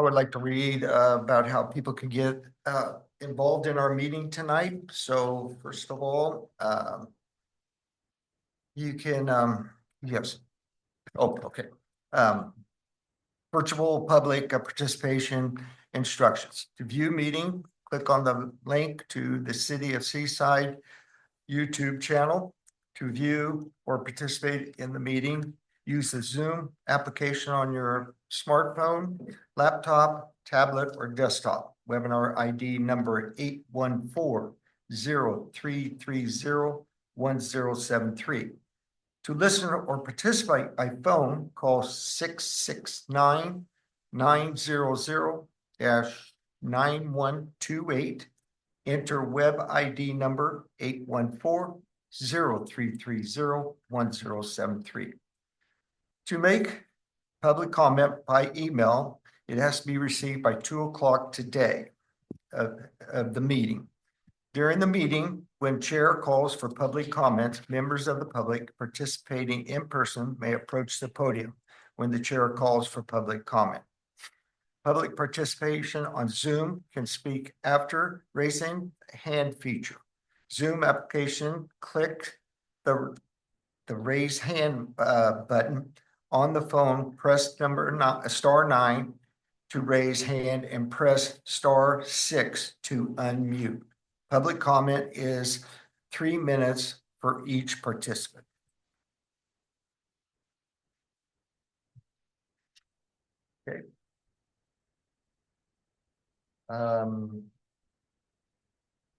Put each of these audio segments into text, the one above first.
I would like to read about how people can get involved in our meeting tonight. So first of all, you can, yes. Oh, okay. Virtual public participation instructions. To view meeting, click on the link to the City of Seaside YouTube channel. To view or participate in the meeting, use the Zoom application on your smartphone, laptop, tablet, or desktop. Webinar ID number 814-0330-1073. To listen or participate by phone, call 669-900-9128. Enter web ID number 814-0330-1073. To make public comment by email, it has to be received by 2 o'clock today of the meeting. During the meeting, when chair calls for public comment, members of the public participating in person may approach the podium when the chair calls for public comment. Public participation on Zoom can speak after raising hand feature. Zoom application, click the raise hand button on the phone, press *9 to raise hand and press *6 to unmute. Public comment is 3 minutes for each participant. Okay.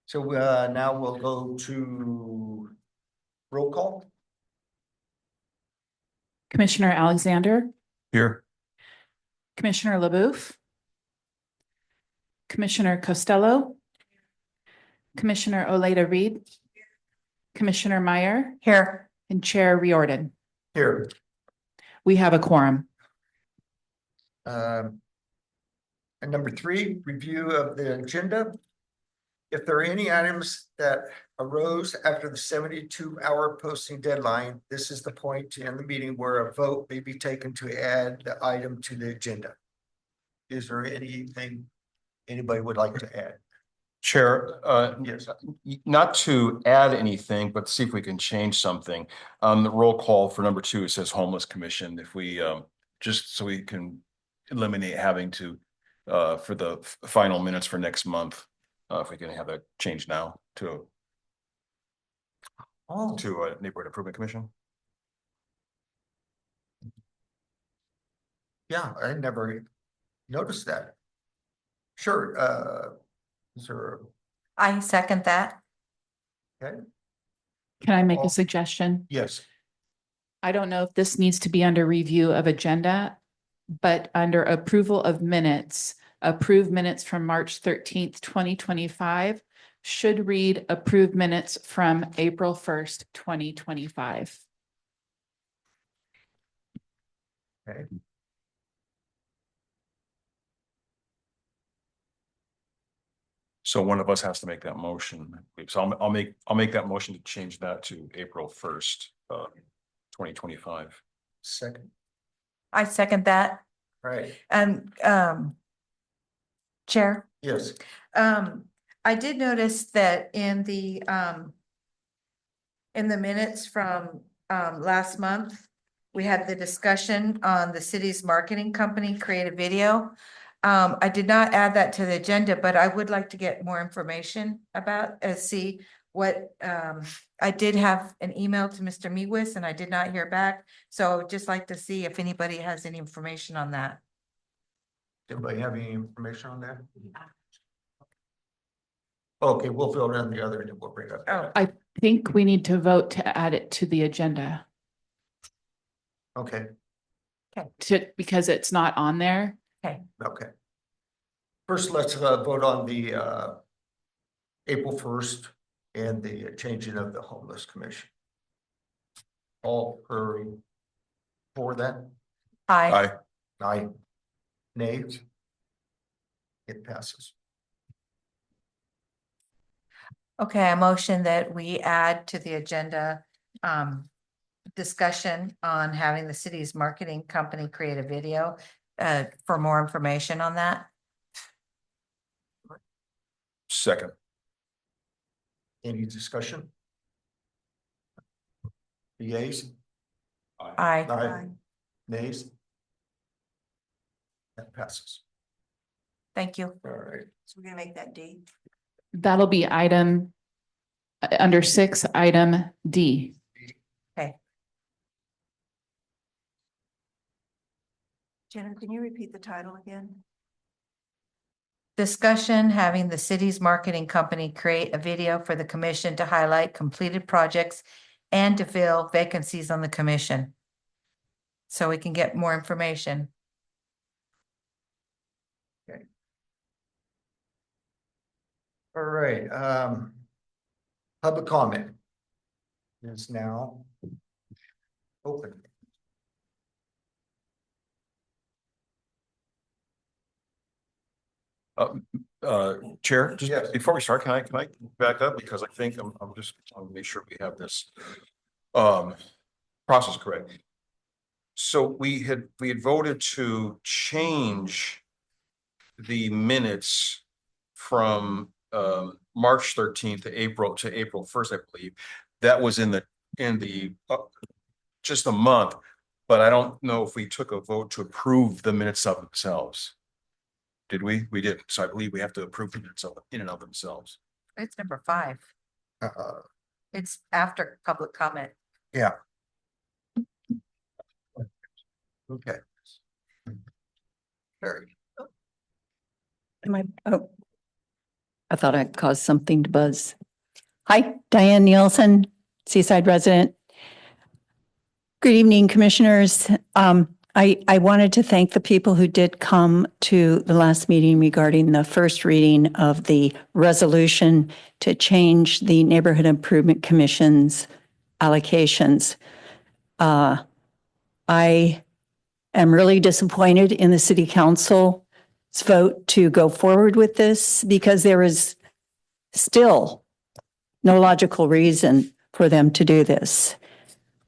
So now we'll go to roll call. Commissioner Alexander. Here. Commissioner LaBouffe. Commissioner Costello. Commissioner Oleda Reed. Commissioner Meyer. Here. And Chair Riordan. Here. We have a quorum. And number 3, review of the agenda. If there are any items that arose after the 72-hour posting deadline, this is the point to end the meeting where a vote may be taken to add the item to the agenda. Is there anything anybody would like to add? Chair, Yes. not to add anything, but see if we can change something. The roll call for number 2, it says homeless commission. If we just so we can eliminate having to for the final minutes for next month, if we can have that change now to a neighborhood improvement commission. Yeah, I never noticed that. Sure. Is there? I second that. Okay. Can I make a suggestion? Yes. I don't know if this needs to be under review of agenda, but under approval of minutes, approved minutes from March 13th, 2025 should read approved minutes from April 1st, 2025. Okay. So one of us has to make that motion. So I'll make that motion to change that to April 1st, 2025. Second. I second that. Right. And Chair, Yes. I did notice that in the minutes from last month, we had the discussion on the city's marketing company creative video. I did not add that to the agenda, but I would like to get more information about see what I did have an email to Mr. Mewis and I did not hear back. So I would just like to see if anybody has any information on that. Anybody have any information on that? Okay, we'll fill it in the other and then we'll bring it up. Oh. I think we need to vote to add it to the agenda Okay. because it's not on there. Okay. First, let's vote on the April 1st and the changing of the homeless commission. All for that? Aye. Aye. Nays? It passes. Okay, I motion that we add to the agenda discussion on having the city's marketing company create a video for more information on that. Second. Any discussion? The yeas? Aye. Nays? That passes. Thank you. All right. So we're gonna make that D. That'll be item under 6, item D. Okay. Jenna, can you repeat the title again? Discussion having the city's marketing company create a video for the commission to highlight completed projects and to fill vacancies on the commission. So we can get more information. All right, public comment is now open. Chair, Yes. just before we start, can I back up? Because I think I'm just, I'll make sure we have this process correct. So we had voted to change the minutes from March 13th to April 1st, I believe. That was in the just a month, but I don't know if we took a vote to approve the minutes of themselves. Did we? We didn't. So I believe we have to approve the minutes in and of themselves. It's number 5. It's after public comment. Yeah. Okay. Very. Am I, oh, I thought I caused something to buzz. Hi, Diane Nielsen, Seaside resident. Good evening, commissioners. I wanted to thank the people who did come to the last meeting regarding the first reading of the resolution to change the Neighborhood Improvement Commission's allocations. I am really disappointed in the city council's vote to go forward with this because there is still no logical reason for them to do this.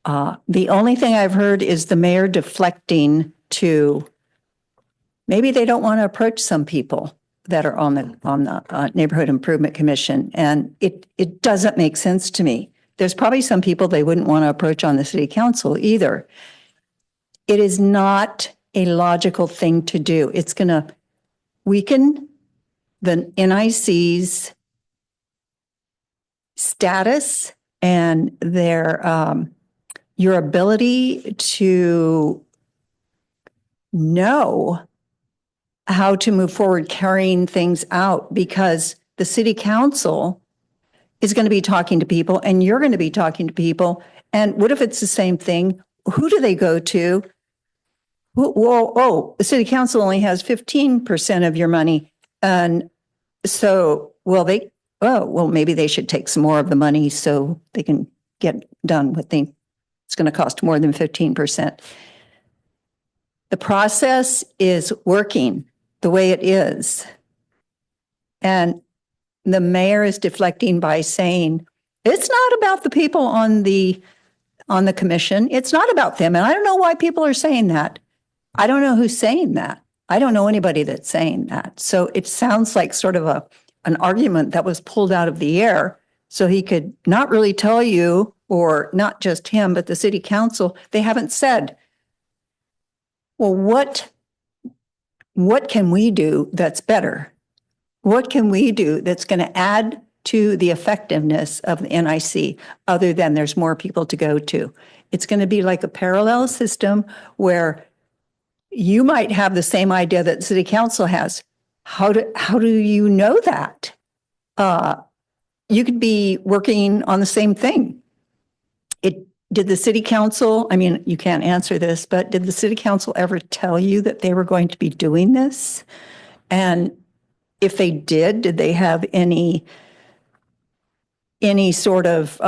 The only thing I've heard is the mayor deflecting to, maybe they don't want to approach some people that are on the Neighborhood Improvement Commission. And it doesn't make sense to me. There's probably some people they wouldn't want to approach on the city council either. It is not a logical thing to do. It's going to weaken the NIC's status and their your ability to know how to move forward carrying things out, because the city council is going to be talking to people and you're going to be talking to people. And what if it's the same thing? Who do they go to? Well, the city council only has 15% of your money. And so, maybe they should take some more of the money so they can get done what it's going to cost more than 15%. The process is working the way it is. And the mayor is deflecting by saying, it's not about the people on the commission. It's not about them. And I don't know why people are saying that. I don't know who's saying that. I don't know anybody that's saying that. So it sounds like sort of an argument that was pulled out of the air so he could not really tell you, or not just him, but the city council. They haven't said, well, what can we do that's better? What can we do that's going to add to the effectiveness of the NIC other than there's more people to go to? It's going to be like a parallel system where you might have the same idea that the city council has. How do you know that? You could be working on the same thing. Did the city council, I mean, you can't answer this, but did the city council ever tell you that they were going to be doing this? And if they did they have any sort of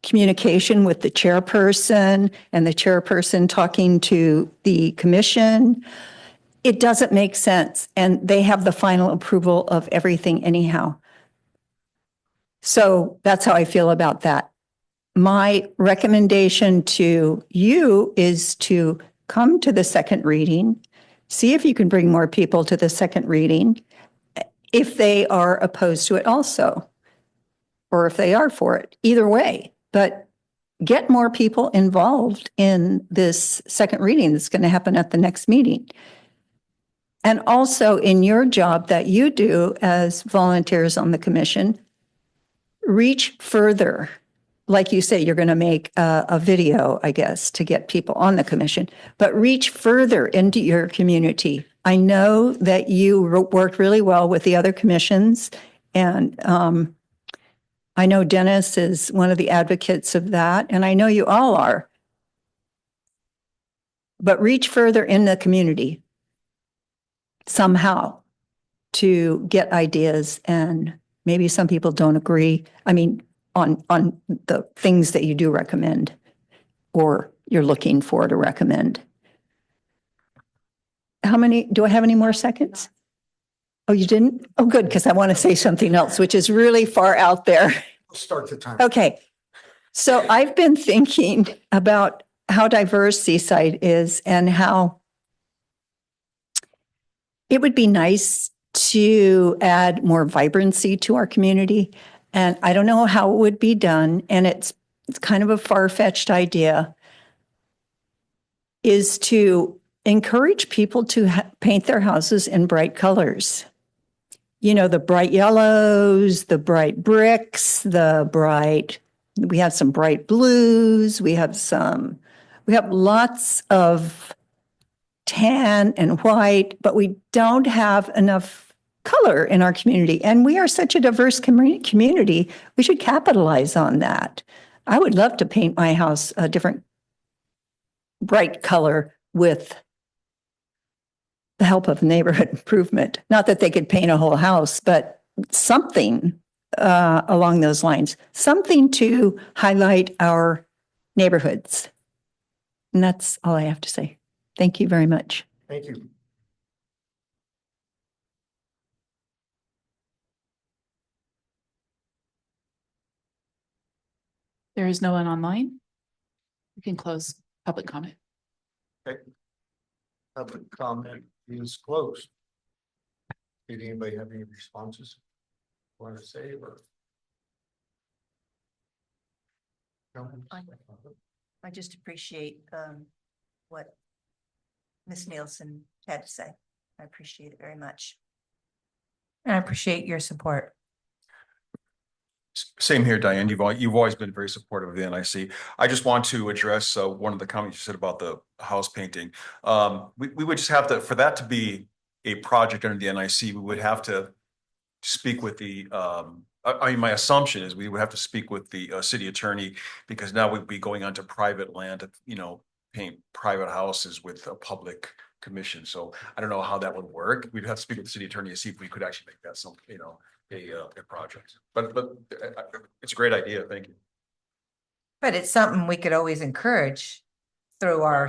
communication with the chairperson and the chairperson talking to the commission? It doesn't make sense. And they have the final approval of everything anyhow. So that's how I feel about that. My recommendation to you is to come to the second reading, See if you can bring more people to the second reading if they are opposed to it also, or if they are for it, either way. But get more people involved in this second reading that's going to happen at the next meeting. And also in your job that you do as volunteers on the commission, reach further. Like you say, you're going to make a video, I guess, to get people on the commission, but reach further into your community. I know that you work really well with the other commissions, and I know Dennis is one of the advocates of that, and I know you all are. But reach further in the community somehow to get ideas, and maybe some people don't agree. I mean, on the things that you do recommend or you're looking for to recommend. Do I have any more seconds? Oh, you didn't? Oh, good, because I want to say something else, which is really far out there. We'll start the time. Okay. So I've been thinking about how diverse Seaside is and how it would be nice to add more vibrancy to our community. And I don't know how it would be done. And it's kind of a far-fetched idea, is to encourage people to paint their houses in bright colors. You know, the bright yellows, the bright bricks, we have some bright blues, we have lots of tan and white, but we don't have enough color in our community. And we are such a diverse community, we should capitalize on that. I would love to paint my house a different bright color with the help of neighborhood improvement. Not that they could paint a whole house, but something along those lines, something to highlight our neighborhoods. And that's all I have to say. Thank you very much. Thank you. There is no one online. We can close public comment. Public comment is closed. Did anybody have any responses? Want to say or? No? I just appreciate what Ms. Nielsen had to say. I appreciate it very much. And I appreciate your support. Same here, Diane. You've always been very supportive of the NIC. I just want to address one of the comments you said about the house painting. We would just have to, for that to be a project under the NIC, we would have to speak with the I mean, my assumption is we would have to speak with the city attorney, because now we'd be going onto private land to, you know, paint private houses with a public commission. So I don't know how that would work. We'd have to speak with the city attorney to see if we could actually make that some, you know, a project. But it's a great idea. Thank you. But it's something we could always encourage through our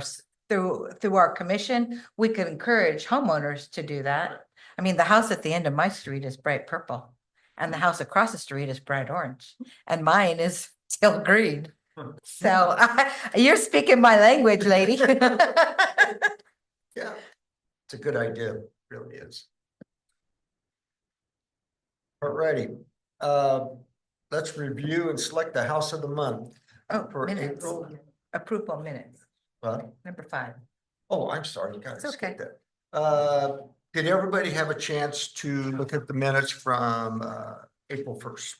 commission. We could encourage homeowners to do that. I mean, the house at the end of my street is bright purple and the house across the street is bright orange and mine is teal green. So you're speaking my language, lady. Yeah, it's a good idea, it really is. Alrighty, let's review and select the house of the month Oh, for minutes. April. Approval minutes, number 5. Oh, I'm sorry, you gotta It's okay. skip that. Did everybody have a chance to look at the minutes from April 1st?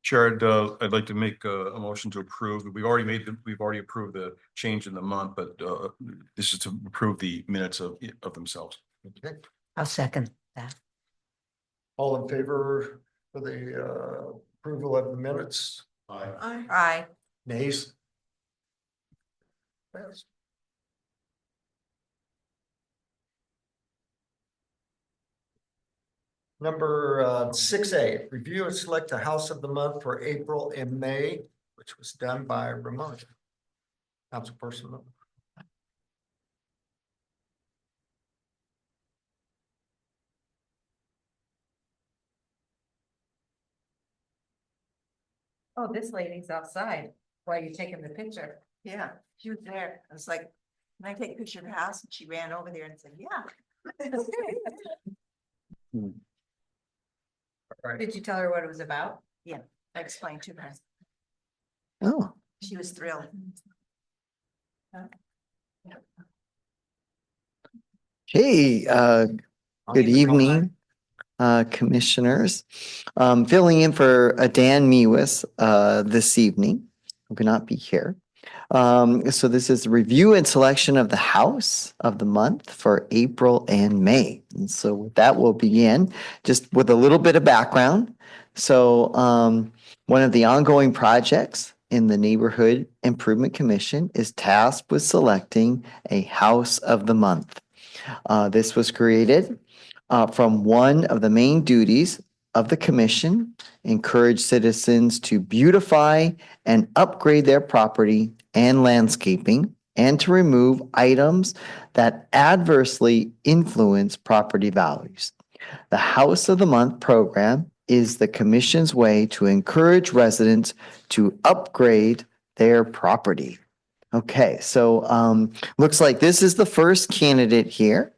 Chair, I'd like to make a motion to approve. We've already approved the change in the month, but this is to approve the minutes of themselves. Okay, I'll second that. all in favor for the approval of the minutes? Aye. Nays? Pass. Number 6A, review and select the house of the month for April and May, which was done by Ramon. Councilperson. Oh, this lady's outside. why you're taking the picture. Yeah, she was there. I was like, can I take a picture of the house? And she ran over there and said, yeah. Did you tell her what it was about? Yeah, I explained to her. Oh, She was thrilled. hey, good evening, commissioners. Filling in for Dan Mewis, this evening, who cannot be here. So this is the review and selection of the House of the Month for April and May. And so with that, we'll begin just with a little bit of background. So, one of the ongoing projects in the Neighborhood Improvement Commission is tasked with selecting a House of the Month. This was created from one of the main duties of the commission, encourage citizens to beautify and upgrade their property and landscaping, and to remove items that adversely influence property values. The House of the Month program is the commission's way to encourage residents to upgrade their property. Okay, so looks like this is the first candidate here.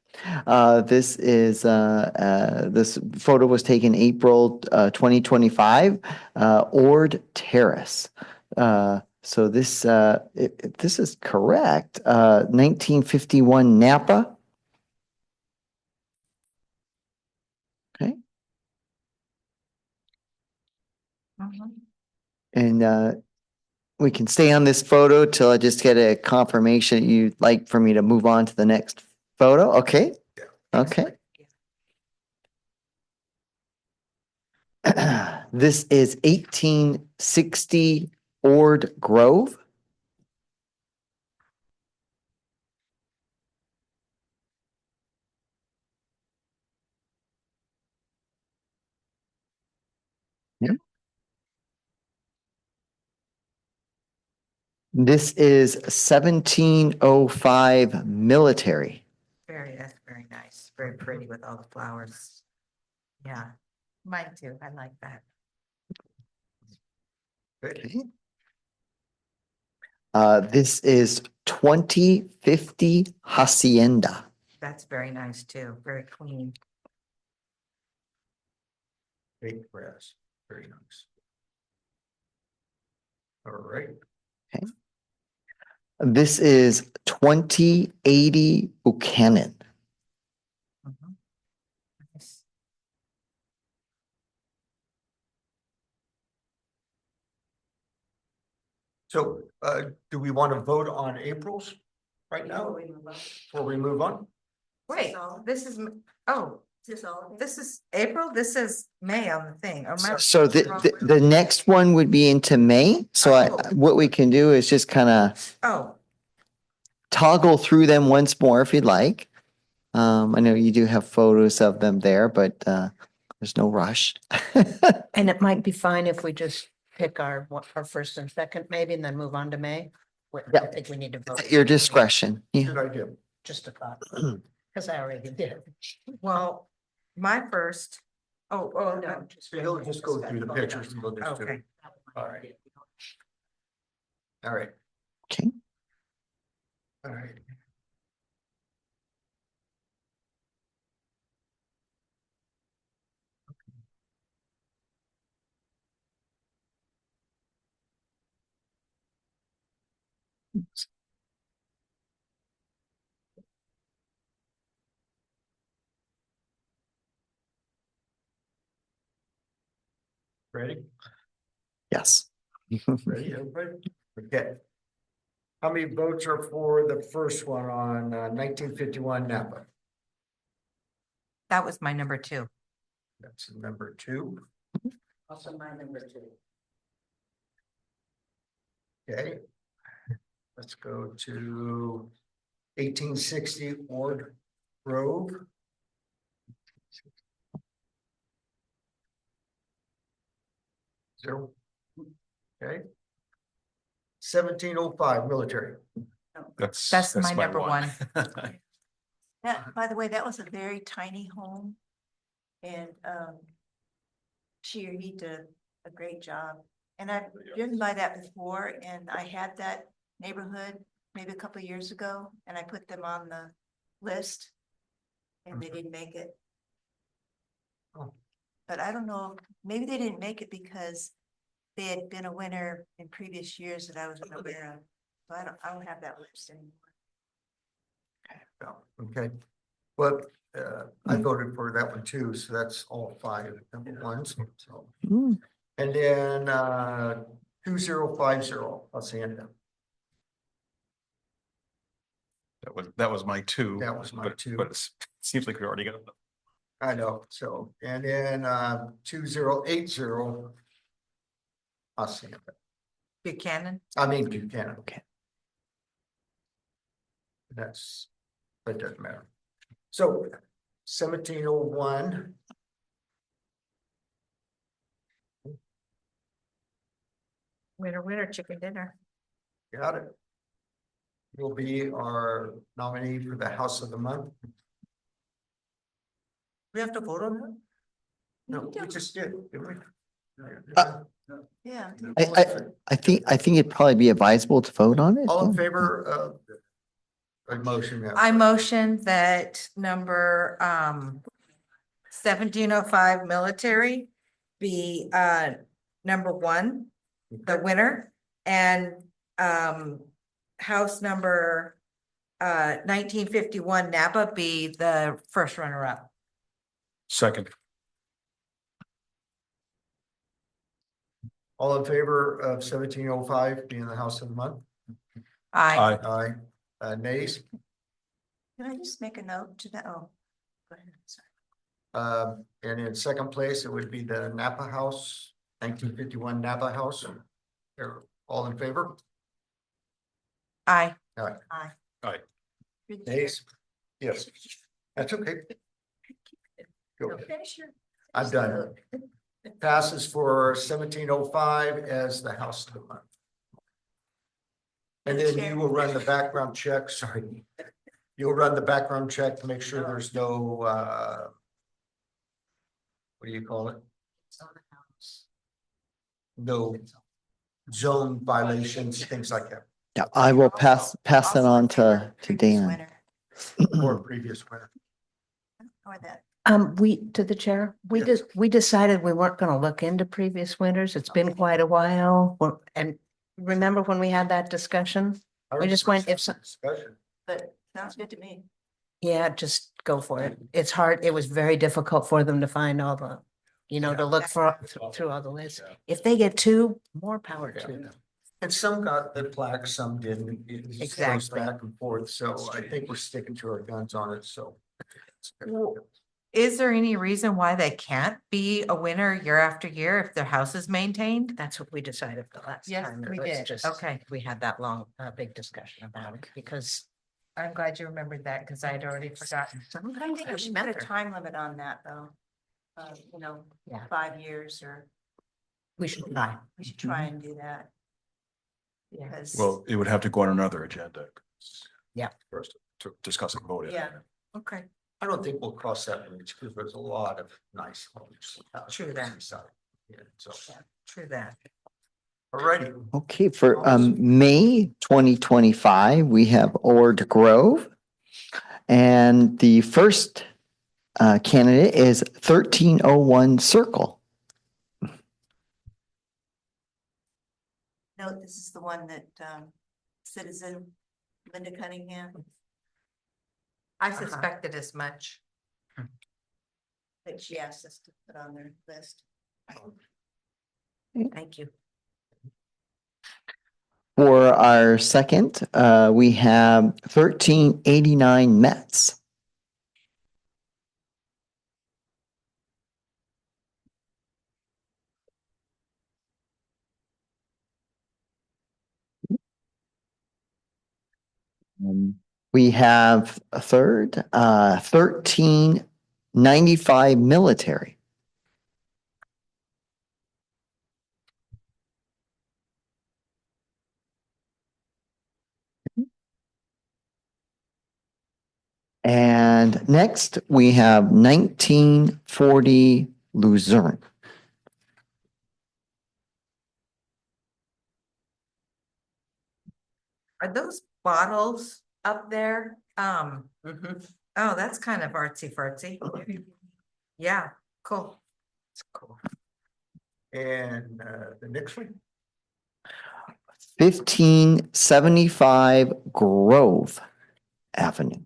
This photo was taken April 2025, Ord Terrace. So this, if this is correct, 1951 Napa. Okay, and we can stay on this photo till I just get a confirmation you'd like for me to move on to the next photo. Okay, okay. This is 1860 Ord Grove. Yeah. This is 1705 Military. That's very nice, very pretty with all the flowers. Yeah, mine too, I like that. Okay. This is 2050 Hacienda. That's very nice too, very clean. Baked grass, very nice. All right, This is 2080 Buchanan. Mhm. Nice. so do we want to vote on April's right now before we move on? Wait, this is, oh, this is April, this is May on the thing. Oh, my- So the next one would be into May. So what we can do is just kind of Oh, toggle through them once more if you'd like. I know you do have photos of them there, but there's no rush. And it might be fine if we just pick our first and second maybe and then move on to May. I Yeah. don't think we need to vote. At your discretion. Yeah. Good idea. Just a thought, because I already did. well, my first, oh, No, He'll just go through the pictures and we'll just do okay. it. All right. All right, Okay. all right. Ready? Yes. Ready, everybody? Okay. How many votes are for the first one on 1951 Napa? That was my number two. That's number 2. Also my number 2. Okay. Let's go to 1860 Ord Grove. Zero. Okay. 1705 military. That's my number one. That, by the way, that was a very tiny home. And she or he did a great job. And I've driven by that before and I had that neighborhood maybe a couple of years ago and I put them on the list. And they didn't make it. Oh. But I don't know, maybe they didn't make it because they had been a winner in previous years that I was aware of. So I don't have that list anymore. Okay, well, I voted for that one too, so that's all five number ones, so. Hmm. And then 2050, Hacienda. That was my two. That was my but- two. But it seems like we already got. I know, so, and then 2080. Hacienda, Buchanan. I mean Buchanan. Okay. That's, that doesn't matter. So 1701. Winner, winner, chicken dinner. Got it. Will be our nominee for the House of the Month. We have to vote on that? No, we just did, didn't we? Yeah. I think it'd probably be advisable to vote on it. All in yeah. favor of a motion? yeah. I motion that number 1705 military be number one, the winner, and house number 1951 Napa be the first runner-up. Second. All in favor of 1705 being the House of the Month? Aye. Aye. Aye. Nays? Can I just make a note to that? Oh. Go ahead, sorry. And in second place, it would be the Napa House, 1951 Napa House. Are all in favor? Aye. You're the chair. Nays? Yes. That's okay. Go No, ahead. finish your- I'm done. Passes for 1705 as the House of the Month. And then you will run the background check, sorry. You'll run the background check to make sure there's no, what do you call it? No zone violations, things like that, Yeah, I will pass that Also on in favor to of previous Dan. winner. or previous winner. Or that. To the chair, Yes. we decided we weren't gonna look into previous winners. It's been quite a while. And remember when we had that discussion? We just went, if some, Discussion. But sounds good to me. yeah, just go for it. It's hard. It was very difficult for them to find all the, to look for through all the lists. If they get two, more power to them. And some got the plaque, some didn't. It just goes Exactly. back and forth, so I think we're sticking to our guns on it, so. Well, is there any reason why they can't be a winner year after year if their house is maintained? That's what we decided the last Yes, time. we It was did. just- Okay. We had that long, big discussion about it because I'm glad you remembered that because I'd already forgotten. But I think we should put a time limit on that though. Yeah. 5 years or we should try. we should try and do that. Yeah. Because. Well, it would have to go on another agenda. Yeah. First to discuss and vote it. Yeah. Okay. I don't think we'll cross that bridge because there's a lot of nice homes. True that. Yeah, so, True that. Okay, for May 2025, we have Ord Grove. And the first candidate is 1301 Circle. No, this is the one that citizen Linda Cunningham, I suspected as much. that she asked us to put on their list. Thank you. For our second, we have 1389 Mets. We have a third, 1395 Military. And next, we have 1940 Luzerne. Are those bottles up there? Mhm. Oh, that's kind of artsy fartsy. Yeah, cool. It's cool. And the next one, 1575 Grove Avenue.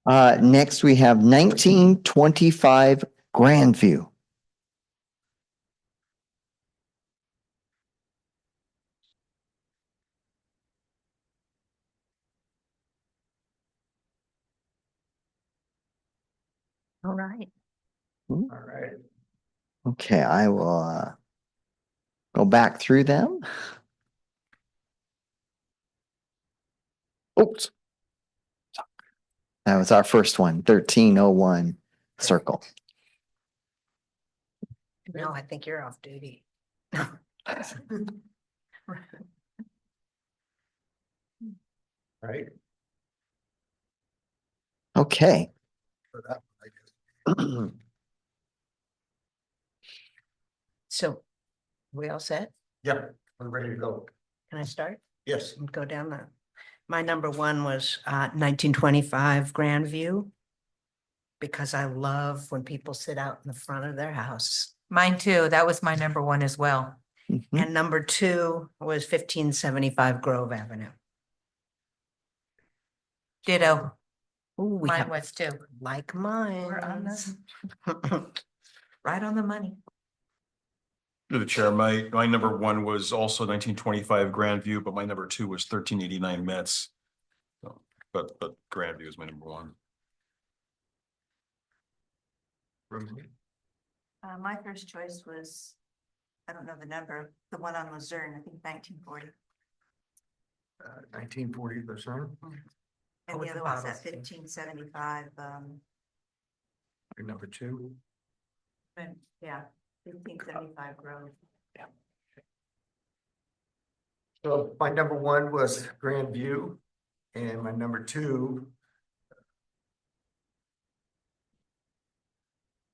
Next we have 1925 Grandview. All right. all right. Okay, I will go back through them. Oops. That was our first one, 1301 Circle. No, I think you're off duty. Right. Okay. So that one, I guess. So we all set? Yep, we're ready to go. Can I start? Yes, And go down the, my number one was 1925 Grandview. Because I love when people sit out in the front of their house. Mine too. That was my number one as well. Mhm. And number two was 1575 Grove Avenue. Ditto. Ooh, we Mine have was too. like mine. We're on this. Right on the money. To the chair, my number one was also 1925 Grandview, but my number two was 1389 Metz. So, but Grandview is my number one. My first choice was, I don't know the number, the one on Luzerne, I think 1940. 1940, Luzerne, And with the the other one's bottles. at 1575, your number two. yeah, 1575 Grove. So my number one was Grandview, and my number two.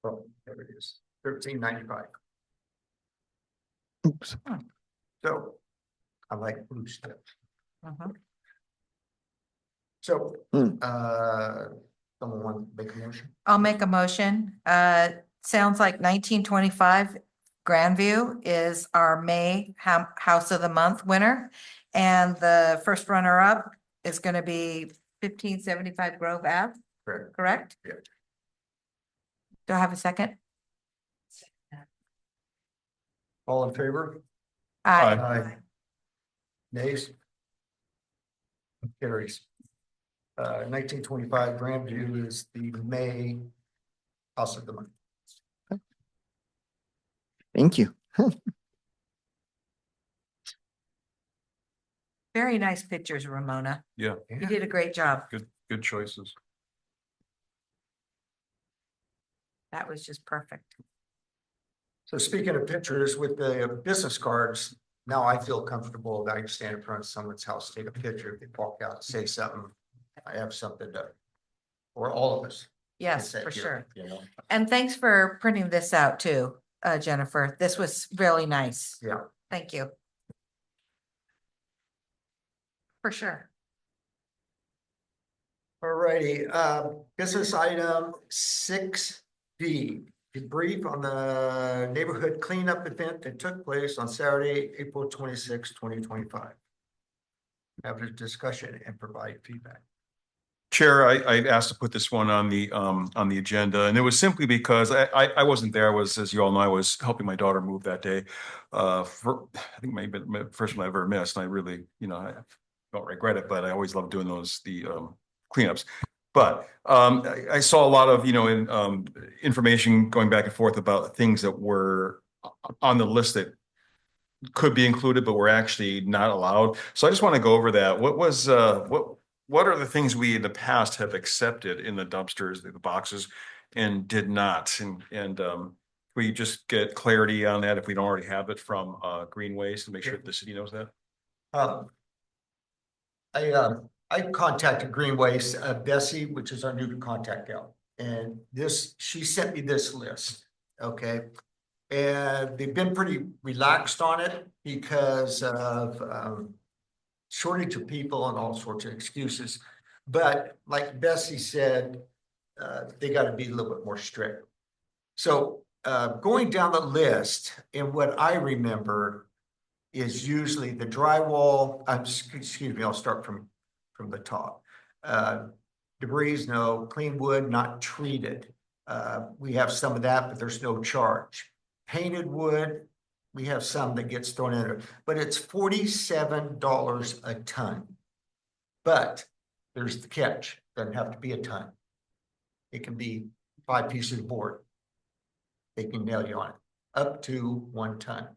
Oh, there it is, 1395. Oops. So I like blue stuff. Mhm. So, Hmm. someone want to make a motion? I'll make a motion. Sounds like 1925 Grandview is our May House of the Month winner. And the first runner-up is going to be 1575 Grove Ave, Correct. correct? Yeah. Do I have a second? All in favor? Aye. Aye. Nays? Carries. 1925 Grandview is the May House of the Month. Thank you. Very nice pictures, Ramona. Yeah, You did a great job. good choices. That was just perfect. So speaking of pictures with the business cards, now I feel comfortable that I can stand in front of someone's house, take a picture, if they walk out and say something. I have something to, or all of us. can Yes, say for here, sure. You know, And thanks for printing this out too, Jennifer. This was really nice. yeah. Thank you. For sure. Alrighty, business item 6B, debrief on the neighborhood cleanup event that took place on Saturday, April 26, 2025. Have a discussion and provide feedback. Chair, I asked to put this one on the agenda, and it was simply because I wasn't there. I was, as you all know, I was helping my daughter move that day. For I think maybe the first one I ever missed. And I really, I don't regret it, but I always love doing the cleanups. But I saw a lot of information going back and forth about things that were on the list that could be included, but were actually not allowed. So I just want to go over that. What are the things we in the past have accepted in the dumpsters, the boxes, and did not. And we just get clarity on that if we don't already have it from Green Waste to make sure the city knows that. I contacted Green Waste, Bessie, which is our new contact gal, and she sent me this list, okay? And they've been pretty relaxed on it because of shortage of people and all sorts of excuses. But like Bessie said, they gotta be a little bit more strict. So going down the list, and what I remember is usually the drywall, excuse me, I'll start from the top. Debris, no. Clean wood, not treated. We have some of that, but there's no charge. Painted wood, we have some that gets thrown in there, but it's $47 a ton. But there's the catch, doesn't have to be a ton. It can be 5 pieces of board. They can nail you on it, up to 1 ton.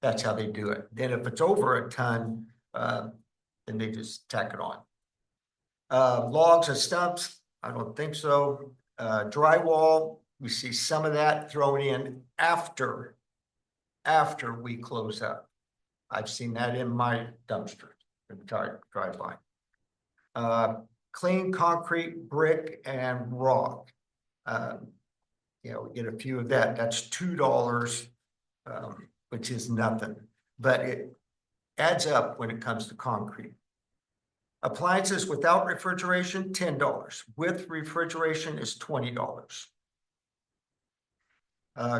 That's how they do it. Then if it's over a ton, then they just tack it on. Logs and stumps, I don't think so. Drywall, we see some of that thrown in after we close up. I've seen that in my dumpster, drive by. Clean concrete, brick, and rock. You know, we get a few of that. That's $2, which is nothing, but it adds up when it comes to concrete. Appliances without refrigeration, $10. With refrigeration is $20.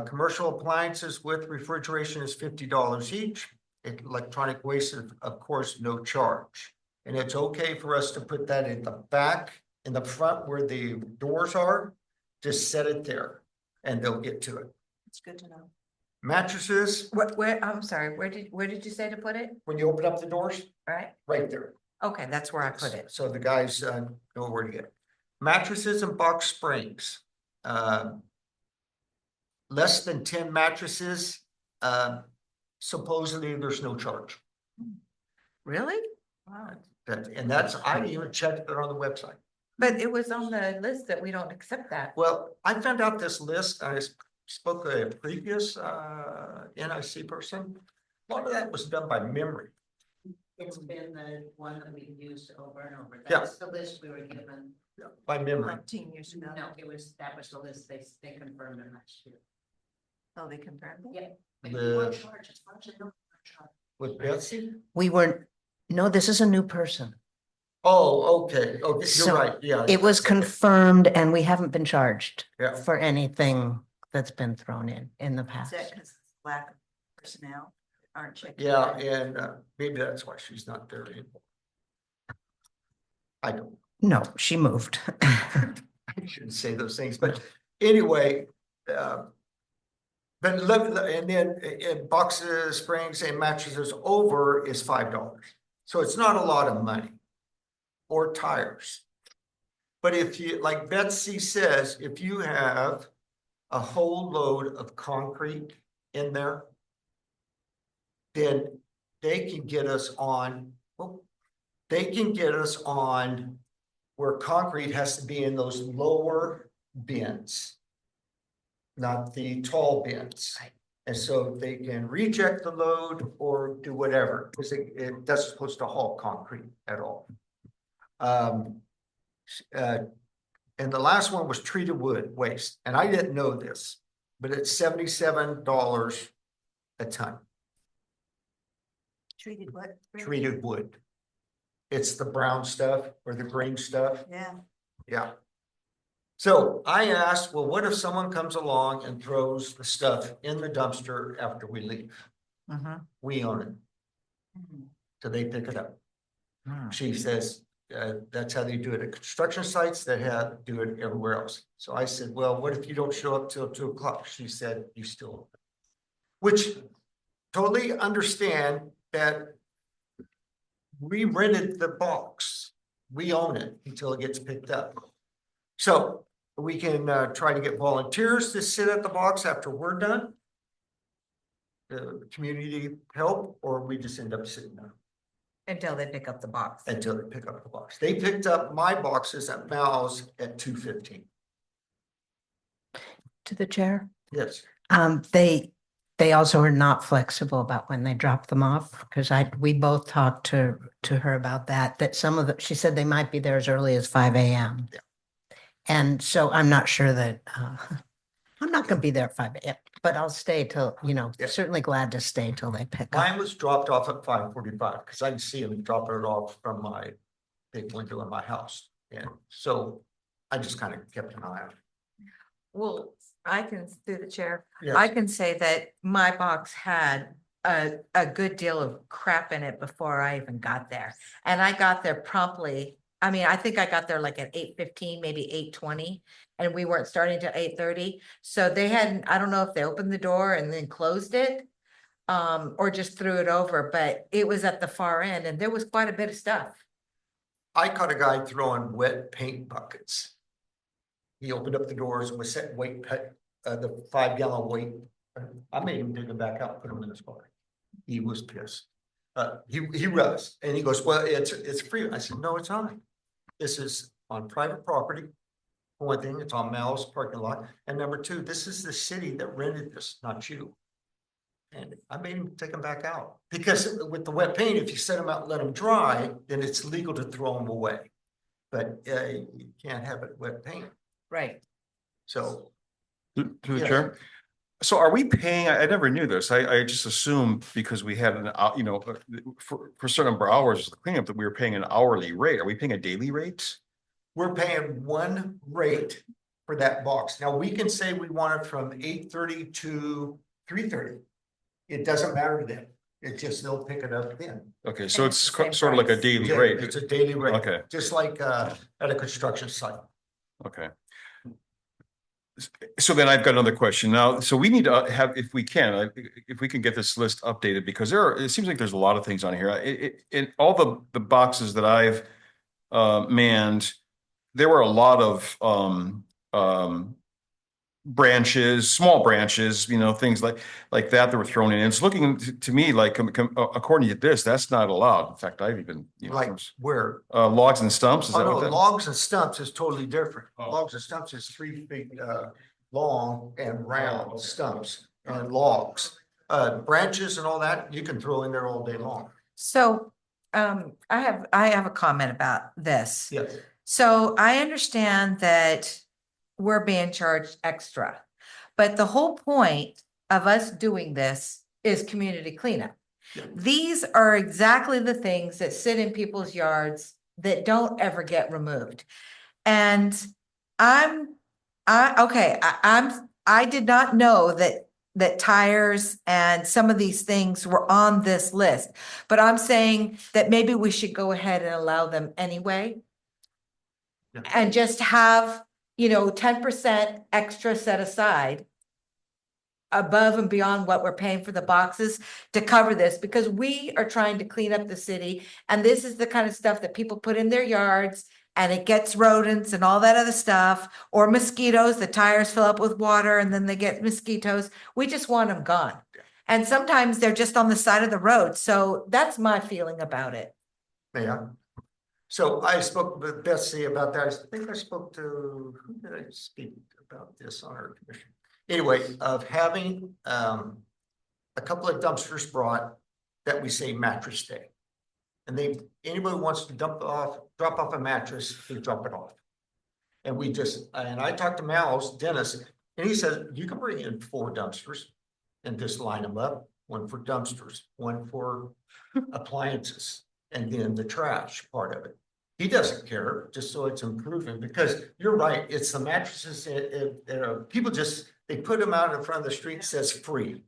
Commercial appliances with refrigeration is $50 each. Electronic waste, of course, no charge. And it's okay for us to put that in the back, in the front where the doors are, just set it there and they'll get to it. It's good to know. Mattresses, I'm sorry, where did you say to put it? when you open up the doors, All right, right there. okay, that's where I put it. So the guys know where to get it. Mattresses and box springs. Less than 10 mattresses, supposedly there's no charge. Really? Wow. And that's, I even checked it on the website. But it was on the list that we don't accept that. Well, I found out this list, I spoke to a previous NIC person. A lot of that was done by memory. It's been the one that we've used over and over. Yeah. That's the list we were given. By memory. 15 years ago. No, that was the list they confirmed it last year. Oh, they confirmed it? Yeah. But The- we weren't charged, as far as I know, we weren't charged. With Betsy? We weren't, no, this is a new person. Oh, okay. Oh, you're So, right. Yeah. It was confirmed and we haven't been charged Yeah. for anything that's been thrown in the Is past. that because lack of personnel aren't checking? Yeah, it? and maybe that's why she's not there anymore. I don't, No, she moved. I shouldn't say those things, but anyway, but and then in boxes, springs, and mattresses over is $5. So it's not a lot of money. Or tires. But if you, like Betsy says, if you have a whole load of concrete in there, then they can get us on, well, they can get us on where concrete has to be in those lower bins, not the tall bins. Right. And so they can reject the load or do whatever, because it doesn't supposed to haul concrete at all. And the last one was treated wood waste, and I didn't know this, but it's $77 a ton, Treated what? treated wood. It's the brown stuff or the green stuff, Yeah. yeah. So I asked, well, what if someone comes along and throws the stuff in the dumpster after we leave? We own it, Mhm. so they pick it up. She says, that's how they do it at construction sites, they do it everywhere else. So I said, well, what if you don't show up till 2 o'clock? She said, you still. Which totally understand that we rented the box. We own it until it gets picked up. So we can try to get volunteers to sit at the box after we're done. Community help, or we just end up sitting there. Until they pick up the box. Until they pick up the box. They picked up my boxes at Mal's at 2:15. To the chair. Yes. They also are not flexible about when they drop them off, because we both talked to her about that some of she said they might be there as early as 5 a.m. Yeah. And so I'm not sure that, I'm not gonna be there at 5 a.m., but I'll stay till, Yeah. certainly glad to stay till they pick up. Mine was dropped off at 5:45 because I can see them dropping it off from my big window in my house. And so I just kind of kept an eye on it. Well, I can, through the chair, Yes. I can say that my box had a good deal of crap in it before I even got there. And I got there promptly. I mean, I think I got there like at 8:15, maybe 8:20, and we weren't starting till 8:30. So they hadn't, I don't know if they opened the door and then closed it, or just threw it over, but it was at the far end and there was quite a bit of stuff. I caught a guy throwing wet paint buckets. He opened up the doors and was setting the 5-gallon weight. I made him dig them back out, put them in his car. He was pissed. He was, and he goes, well, it's free. I said, no, it's not. This is on private property. For one thing, it's on Mal's parking lot. And number two, this is the city that rented this, not you. And I made him take them back out because with the wet paint, if you set them out and let them dry, then it's legal to throw them away. But you can't have it wet paint. Right. So To the Yes. chair. So are we paying, I never knew this. I just assumed because we had for a certain number of hours of cleanup that we were paying an hourly rate. Are we paying a daily rate? we're paying one rate for that box. Now, we can say we want it from 8:30 to 3:30. It doesn't matter to them. It just, they'll pick it up then. Okay, so And it's it's the same sort of like a price. daily Yeah, rate. it's a daily rate. Okay. Just like at a construction site. Okay. So then I've got another question now. So we need to have, if we can get this list updated, because it seems like there's a lot of things on here. In all the boxes that I've manned, there were a lot of branches, small branches, things like that were thrown in. It's looking to me like, according to this, that's not allowed. In fact, I've even, Like where? logs and stumps, is Oh, that no, what that? logs and stumps is totally different. Oh. Logs and stumps is 3 feet long and round stumps and logs. Branches and all that, you can throw in there all day long. So, I have a comment about this. Yes. So I understand that we're being charged extra, but the whole point of us doing this is community cleanup. Yeah. These are exactly the things that sit in people's yards that don't ever get removed. And I did not know that tires and some of these things were on this list, but I'm saying that maybe we should go ahead and allow them anyway. Yeah. And just have, 10% extra set aside above and beyond what we're paying for the boxes to cover this, because we are trying to clean up the city. And this is the kind of stuff that people put in their yards and it gets rodents and all that other stuff, or mosquitoes. The tires fill up with water and then they get mosquitoes. We just want them gone. And sometimes they're just on the side of the road. So that's my feeling about it. Yeah. So I spoke with Betsy about that. I think I spoke to, who did I speak about this on our commission? Anyway, of having a couple of dumpsters brought that we say mattress day. And anybody wants to drop off a mattress, they drop it off. And I talked to Mal's Dennis, and he said, you can bring in 4 dumpsters and just line them up, one for dumpsters, one for appliances, and then the trash part of it. He doesn't care, just so it's improving, because you're right, it's the mattresses, people they put them out in front of the street, says free.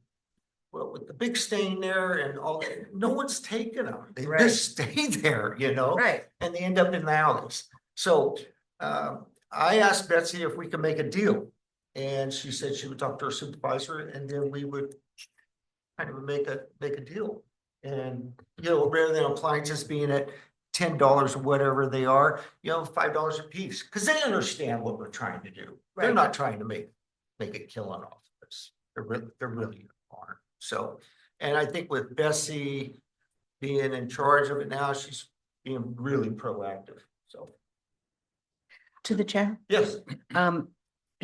Well, with the big stain there and all that, no one's taking them. They Right. just stay there, Right. and they end up in the alleys. So I asked Betsy if we could make a deal. And she said she would talk to her supervisor and then we would kind of make a deal. And, rather than appliances being at $10 or whatever they are, $5 a piece. Because they understand what we're trying to do. They're Right. not trying to make a killing off this. They're really aren't. So, and I think with Bessie being in charge of it now, she's being really proactive. So, To the chair. yes.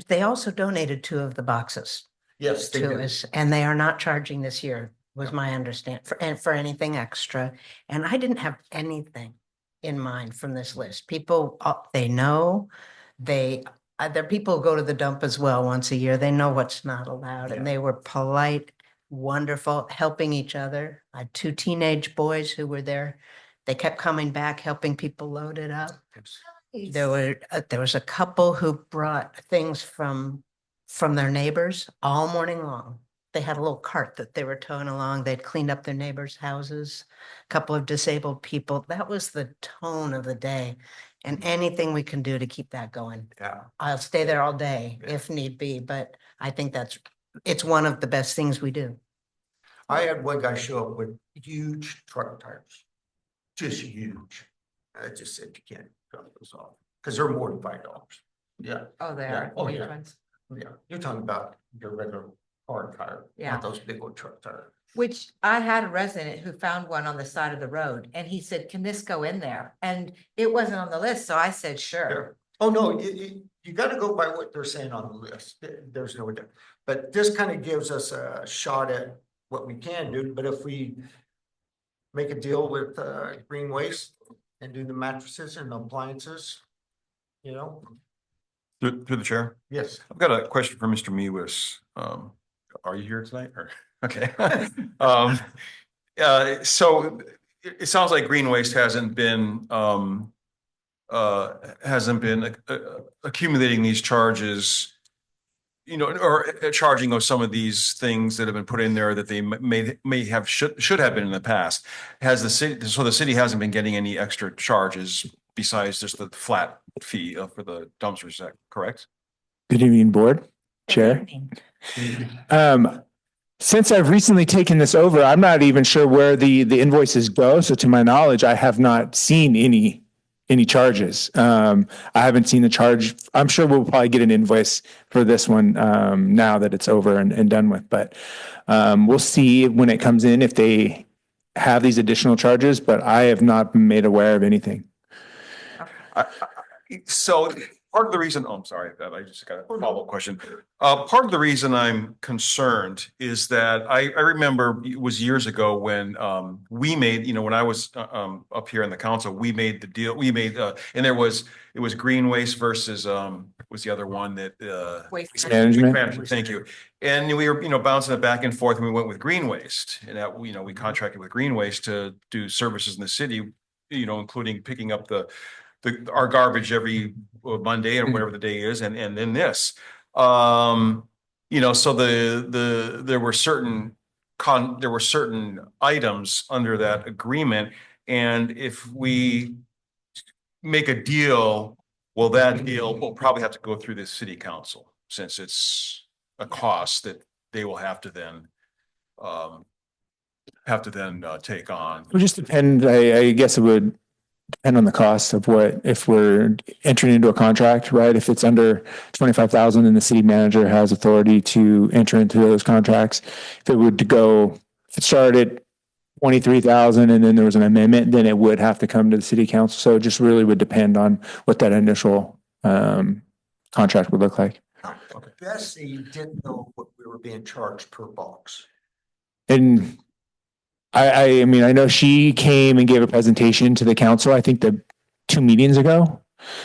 they also donated 2 of the boxes Yes, they to do. us, and they are not charging this year, was my understand, for anything extra. And I didn't have anything in mind from this list. People, they know, there are people who go to the dump as well once a year. They know what's not allowed, and Yeah. they were polite, wonderful, helping each other. I had 2 teenage boys who were there. They kept coming back, helping people load it up. There was a couple who brought things from their neighbors all morning long. They had a little cart that they were towing along. They'd cleaned up their neighbors' houses, a couple of disabled people. That was the tone of the day. And anything we can do to keep that going. Yeah. I'll stay there all day Yeah. if need be, but I think it's one of the best things we do. I had one guy show up with huge truck tires, just huge. I just said, you can't drop those off, because they're more than $5. Yeah, Oh, Yeah. there. Oh, Which yeah. ones? yeah, you're talking about your regular car tire, Yeah. not those big old truck tires. Which I had a resident who found one on the side of the road and he said, can this go in there? And it wasn't on the list, so I said, sure. Sure. Oh, no, you gotta go by what they're saying on the list. There's no doubt. But this kind of gives us a shot at what we can do, but if we make a deal with Green Waste and do the mattresses and appliances, you know, Through the chair. yes. I've got a question for Mr. Mewis. Are you here tonight or? Okay. So it sounds like Green Waste hasn't been accumulating these charges, you know, or charging of some of these things that have been put in there that they may have should have been in the past. Has the city, so the city hasn't been getting any extra charges besides just the flat fee for the dumpsters, is that correct? Good evening, Board, Chair. Since I've recently taken this over, I'm not even sure where the invoices go. So to my knowledge, I have not seen any charges. I haven't seen the charge. I'm sure we'll probably get an invoice for this one now that it's over and done with. But we'll see when it comes in if they have these additional charges, but I have not been made aware of anything. So part of the reason, oh, I'm sorry, I just got a follow-up question. Part of the reason I'm concerned is that I remember it was years ago when we made, you know, when I was up here in the council, we made the deal, and it was Green Waste versus was the other one that Waste Management. Thank you. And we were, you know, bouncing it back and forth, and we went with Green Waste, and that, you know, we contracted with Green Waste to do services in the city, you know, including picking up our garbage every Monday or whatever the day is, and then this, you know, so there were certain items under that agreement, and if we make a deal, well, that deal will probably have to go through the city council, since it's a cost that they will have to then take on. It would just depend, I guess it would depend on the cost of what, if we're entering into a contract, right? If it's under 25,000, then the city manager has authority to enter into those contracts. If it started at 23,000 and then there was an amendment, then it would have to come to the city council. So it just really would depend on what that initial contract would look like. Bessie didn't know what we were being charged per box. And I mean, I know she came and gave a presentation to the council, I think 2 meetings ago.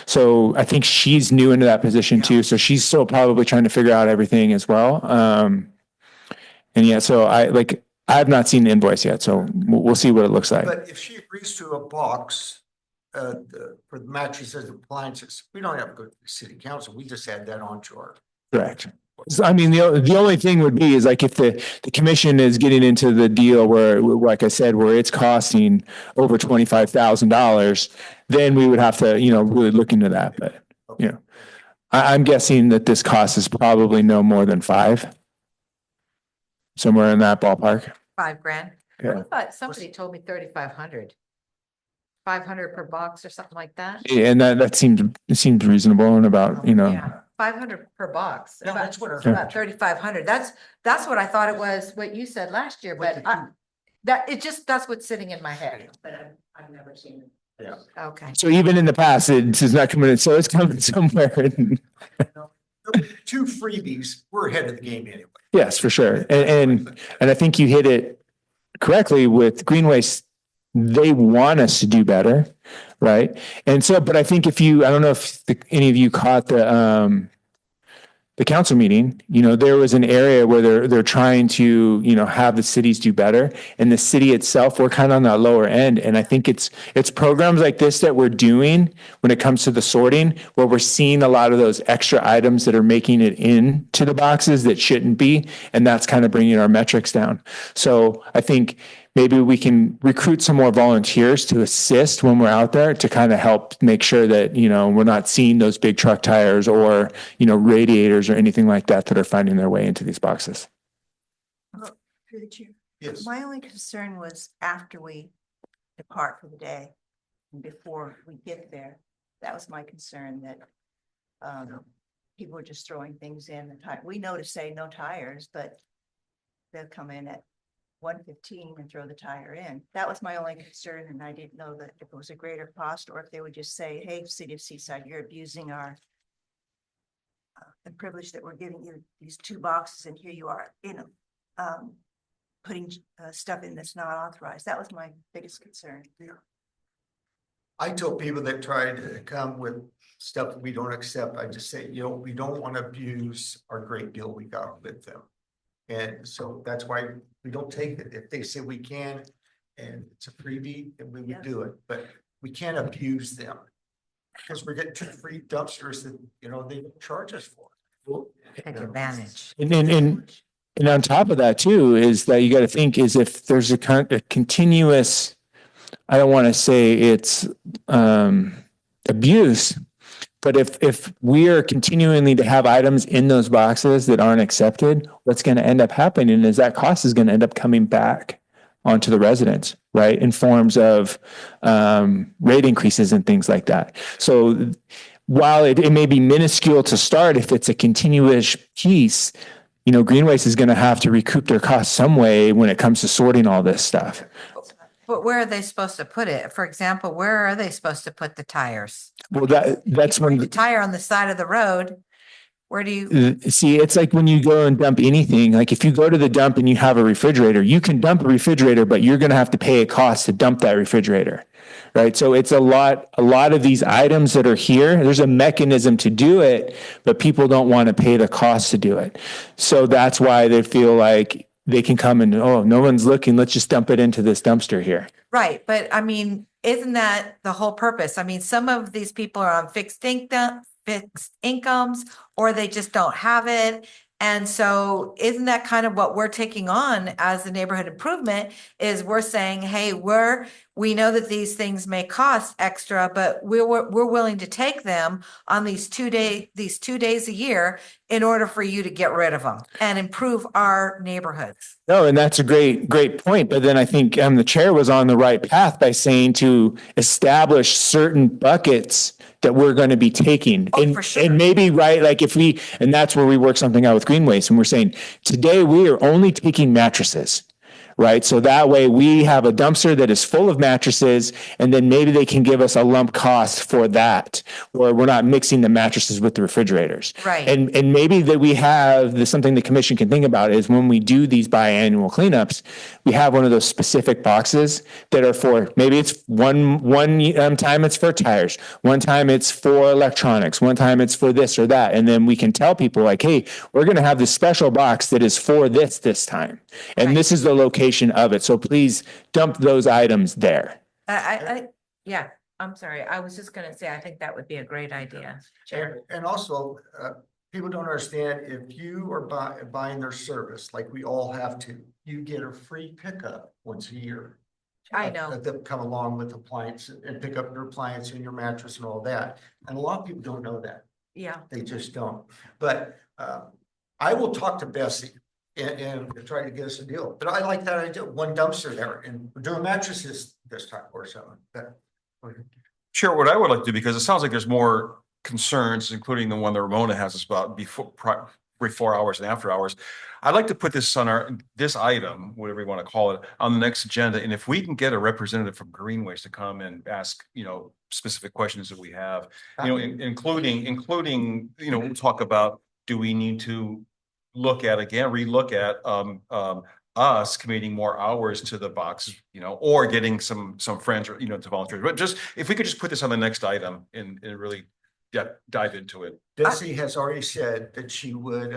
So I think she's new into that position too. So she's still probably trying to figure out everything as well. And yeah, so I've not seen the invoice yet, so we'll see what it looks like. But if she agrees to a box for the mattresses and appliances, we don't have to go to the city council. We just add that on to our. Correct. So, I mean, the only thing would be is like if the commission is getting into the deal where, like I said, where it's costing over $25,000, then we would have to, you know, really look into that. But, you know, I'm guessing that this cost is probably no more than 5. Somewhere in that ballpark. $5,000. Yeah. I thought somebody told me 3,500. 500 per box or something like that. And that seems reasonable and about, you know. Yeah, 500 per box. Yeah, that's what I About 3,500. That's what I thought it was, what you said last year, but that's what's sitting in my head. But I've never seen it. Yeah. Okay. So even in the past, it's not coming in, so it's coming somewhere. Two freebies, we're ahead of the game anyway. Yes, for sure. And I think you hit it correctly with green waste. They want us to do better, right? And so, but I think if you, I don't know if any of you caught the council meeting, there was an area where they're trying to, have the cities do better, and the city itself, we're kind of on that lower end. And I think it's programs like this that we're doing when it comes to the sorting, where we're seeing a lot of those extra items that are making it into the boxes that shouldn't be. And that's kind of bringing our metrics down. So I think maybe we can recruit some more volunteers to assist when we're out there to kind of help make sure that, we're not seeing those big truck tires or, radiators or anything like that that are finding their way into these boxes. Through the chair. Yes. My only concern was after we depart for the day and before we get there. That was my concern, that people were just throwing things in the tire. We know to say no tires, but they'll come in at 1:15 and throw the tire in. That was my only concern, and I didn't know that if it was a greater cost or if they would just say, hey, City of Seaside, you're abusing our the privilege that we're giving you these 2 boxes, and here you are, putting stuff in that's not authorized. That was my biggest concern. I tell people that try to come with stuff that we don't accept, I just say, we don't want to abuse our great deal we got with them. And so that's why we don't take it. If they say we can, and it's a freebie, then we would do it, but we can't abuse them. Because we're getting 2 free dumpsters that, they don't charge us for. Take advantage. And on top of that too, is that you got to think is if there's a continuous, I don't want to say it's abuse, but if we are continually to have items in those boxes that aren't accepted, what's going to end up happening is that cost is going to end up coming back onto the residents, right? In forms of rate increases and things like that. So while it may be minuscule to start, if it's a continuous piece, green waste is going to have to recoup their costs some way when it comes to sorting all this stuff. But where are they supposed to put it? For example, where are they supposed to put the tires? Well, that's when The tire on the side of the road, where do you? see, it's like when you go and dump anything, like if you go to the dump and you have a refrigerator, you can dump a refrigerator, but you're going to have to pay a cost to dump that refrigerator. Right. So it's a lot of these items that are here. There's a mechanism to do it, but people don't want to pay the cost to do it. So that's why they feel like they can come and, oh, no one's looking. Let's just dump it into this dumpster here. Right. But I mean, isn't that the whole purpose? I mean, some of these people are on fixed incomes, or they just don't have it. And so isn't that kind of what we're taking on as the neighborhood improvement is we're saying, hey, we know that these things may cost extra, but we're willing to take them on these 2 days a year in order for you to get rid of them and improve our neighborhoods. No, and that's a great point. But then I think the chair was on the right path by saying to establish certain buckets that we're going to be taking. Oh, for sure. And maybe, right, like and that's where we work something out with green waste. And we're saying today we are only taking mattresses. Right. So that way we have a dumpster that is full of mattresses, and then maybe they can give us a lump cost for that, or we're not mixing the mattresses with the refrigerators. Right. And maybe that we have something the commission can think about is when we do these biannual cleanups, we have one of those specific boxes that are for, maybe it's one time it's for tires, one time it's for electronics, one time it's for this or that. And then we can tell people like, hey, we're going to have this special box that is for this time. And Right. This is the location of it. So please dump those items there. Yeah, I'm sorry. I was just going to say, I think that would be a great idea. And also, people don't understand, if you are buying their service, like we all have to, you get a free pickup once a year. I know. That come along with appliance and pick up your appliance and your mattress and all that. And a lot of people don't know that. Yeah. They just don't. But I will talk to Bessie and try to get us a deal. But I like that idea, one dumpster there, and we're doing mattresses this time or something. Sure, what I would like to do, because it sounds like there's more concerns, including the one that Ramona has us about before hours and after hours. I'd like to put this on this item, whatever you want to call it, on the next agenda. And if we can get a representative from Green Waste to come and ask, specific questions that we have, including, we'll talk about do we need to look at again, relook at us committing more hours to the box, or getting some friends or, to volunteer. But just, if we could just put this on the next item and really dive into it. Desi has already said that she would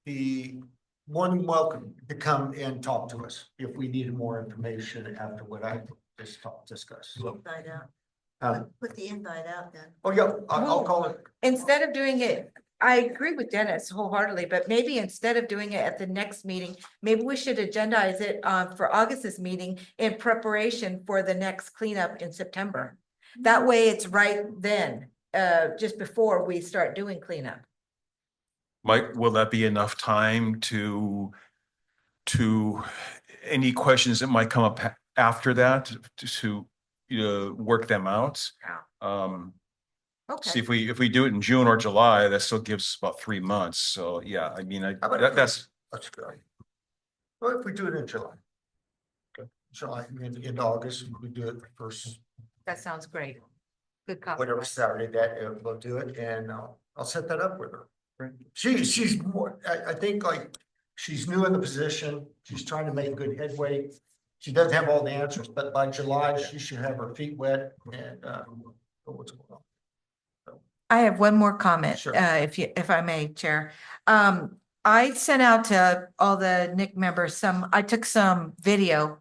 be more than welcome to come and talk to us if we needed more information after what I just discussed. So, Invite out. uh, Put the invite out then. oh, yeah, I'll call it. Instead of doing it, I agree with Dennis wholeheartedly, but maybe instead of doing it at the next meeting, maybe we should agendize it for August's meeting in preparation for the next cleanup in September. That way it's right then, just before we start doing cleanup. Mike, will that be enough time to any questions that might come up after that to work them out? See, Okay, if we do it in June or July, that still gives about 3 months. So yeah, I mean, that's That's good. Well, if we do it in July. July, in August, we do it first, that sounds great. Good whatever compromise. Saturday that we'll do it, and I'll set that up with her. She's more, I think like, she's new in the position, she's trying to make good headway. She doesn't have all the answers, but by July, she should have her feet wet and know what's going on. I have one more comment, Sure. if I may, Chair. I sent out to all the NIC members I took some video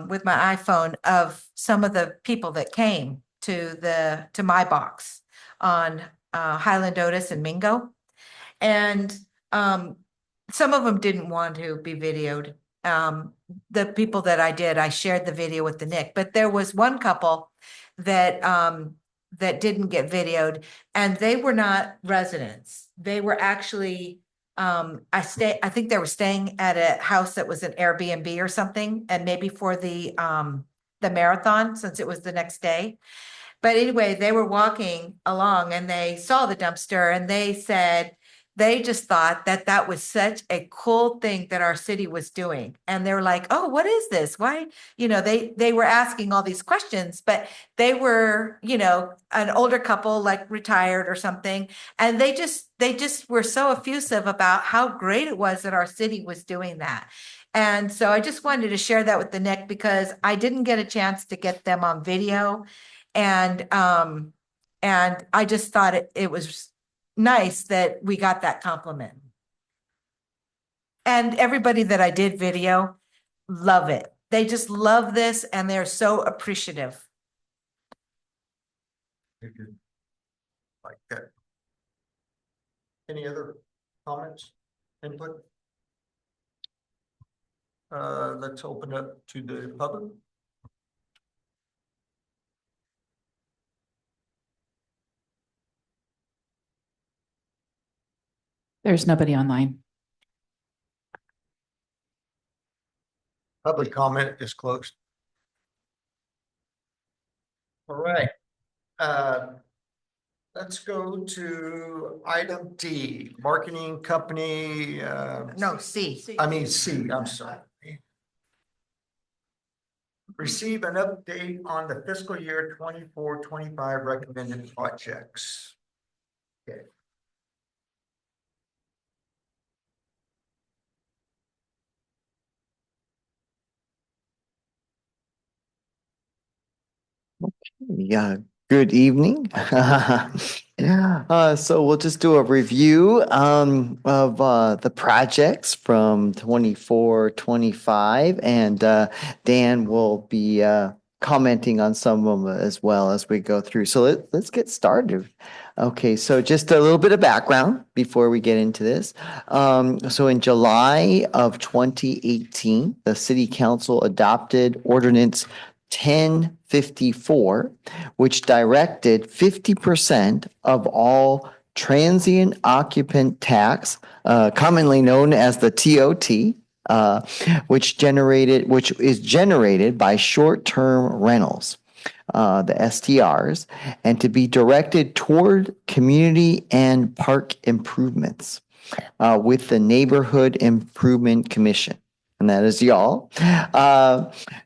with my iPhone of some of the people that came to my box on Highland Otis and Mingo. And some of them didn't want to be videoed. The people that I shared the video with the NIC, but there was one couple that didn't get videoed, and they were not residents. They were actually, I think they were staying at a house that was an Airbnb or something, and maybe for the marathon, since it was the next day. But anyway, they were walking along and they saw the dumpster, and they said they just thought that was such a cool thing that our city was doing. And they were like, oh, what is this? Why? They were asking all these questions, but they were, an older couple, like retired or something. And they just were so effusive about how great it was that our city was doing that. And so I just wanted to share that with the NIC because I didn't get a chance to get them on video. And I just thought it was nice that we got that compliment. And everybody that I did video, love it. They just love this and they're so appreciative. Like that. Any other comments, input? Let's open up to the public. There's nobody online. Public comment is closed. All right. Let's go to item D, marketing company. No, C. I mean C, I'm sorry. Receive an update on the fiscal year 24-25 recommended projects. Okay. Yeah, good evening. So we'll just do a review of the projects from 24-25, and Dan will be commenting on some of them as well as we go through. So let's get started. Okay, so just a little bit of background before we get into this. So in July of 2018, the City Council adopted Ordinance 1054, which directed 50% of all transient occupant tax, commonly known as the TOT, which is generated by short-term rentals, the STRs, and to be directed toward community and park improvements with the Neighborhood Improvement Commission. And that is y'all.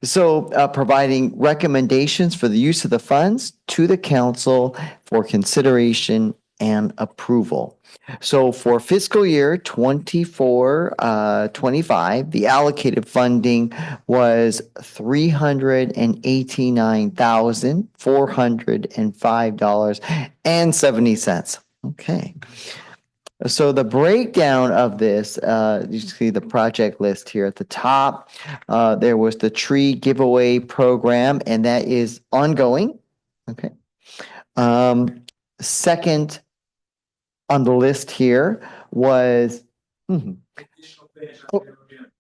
So providing recommendations for the use of the funds to the council for consideration and approval. So for fiscal year 24, 25, the allocated funding was $389,405.70. Okay. So the breakdown of this, you see the project list here at the top. There was the tree giveaway program, and that is ongoing. Okay. Second on the list here was, thank you.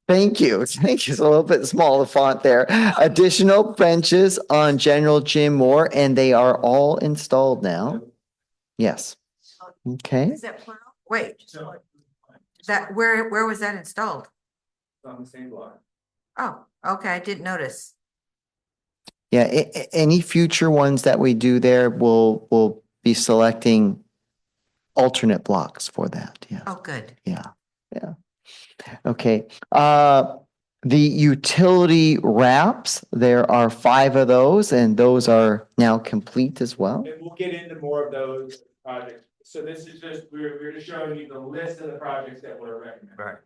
Thank you. It's a little bit small, the font there. Additional benches on General Jim Moore, and they are all installed now. Yes. Okay. Is that plural? Wait, Just that, where was that installed? On the same block. Oh, okay, I didn't notice. Yeah, any future ones that we do there, we'll be selecting alternate blocks for that. Yeah. Oh, good. Yeah. Okay. The utility wraps, there are 5 of those, and those are now complete as well. And we'll get into more of those projects. So this is just, we're just showing you the list of the projects that we're recommending. Right.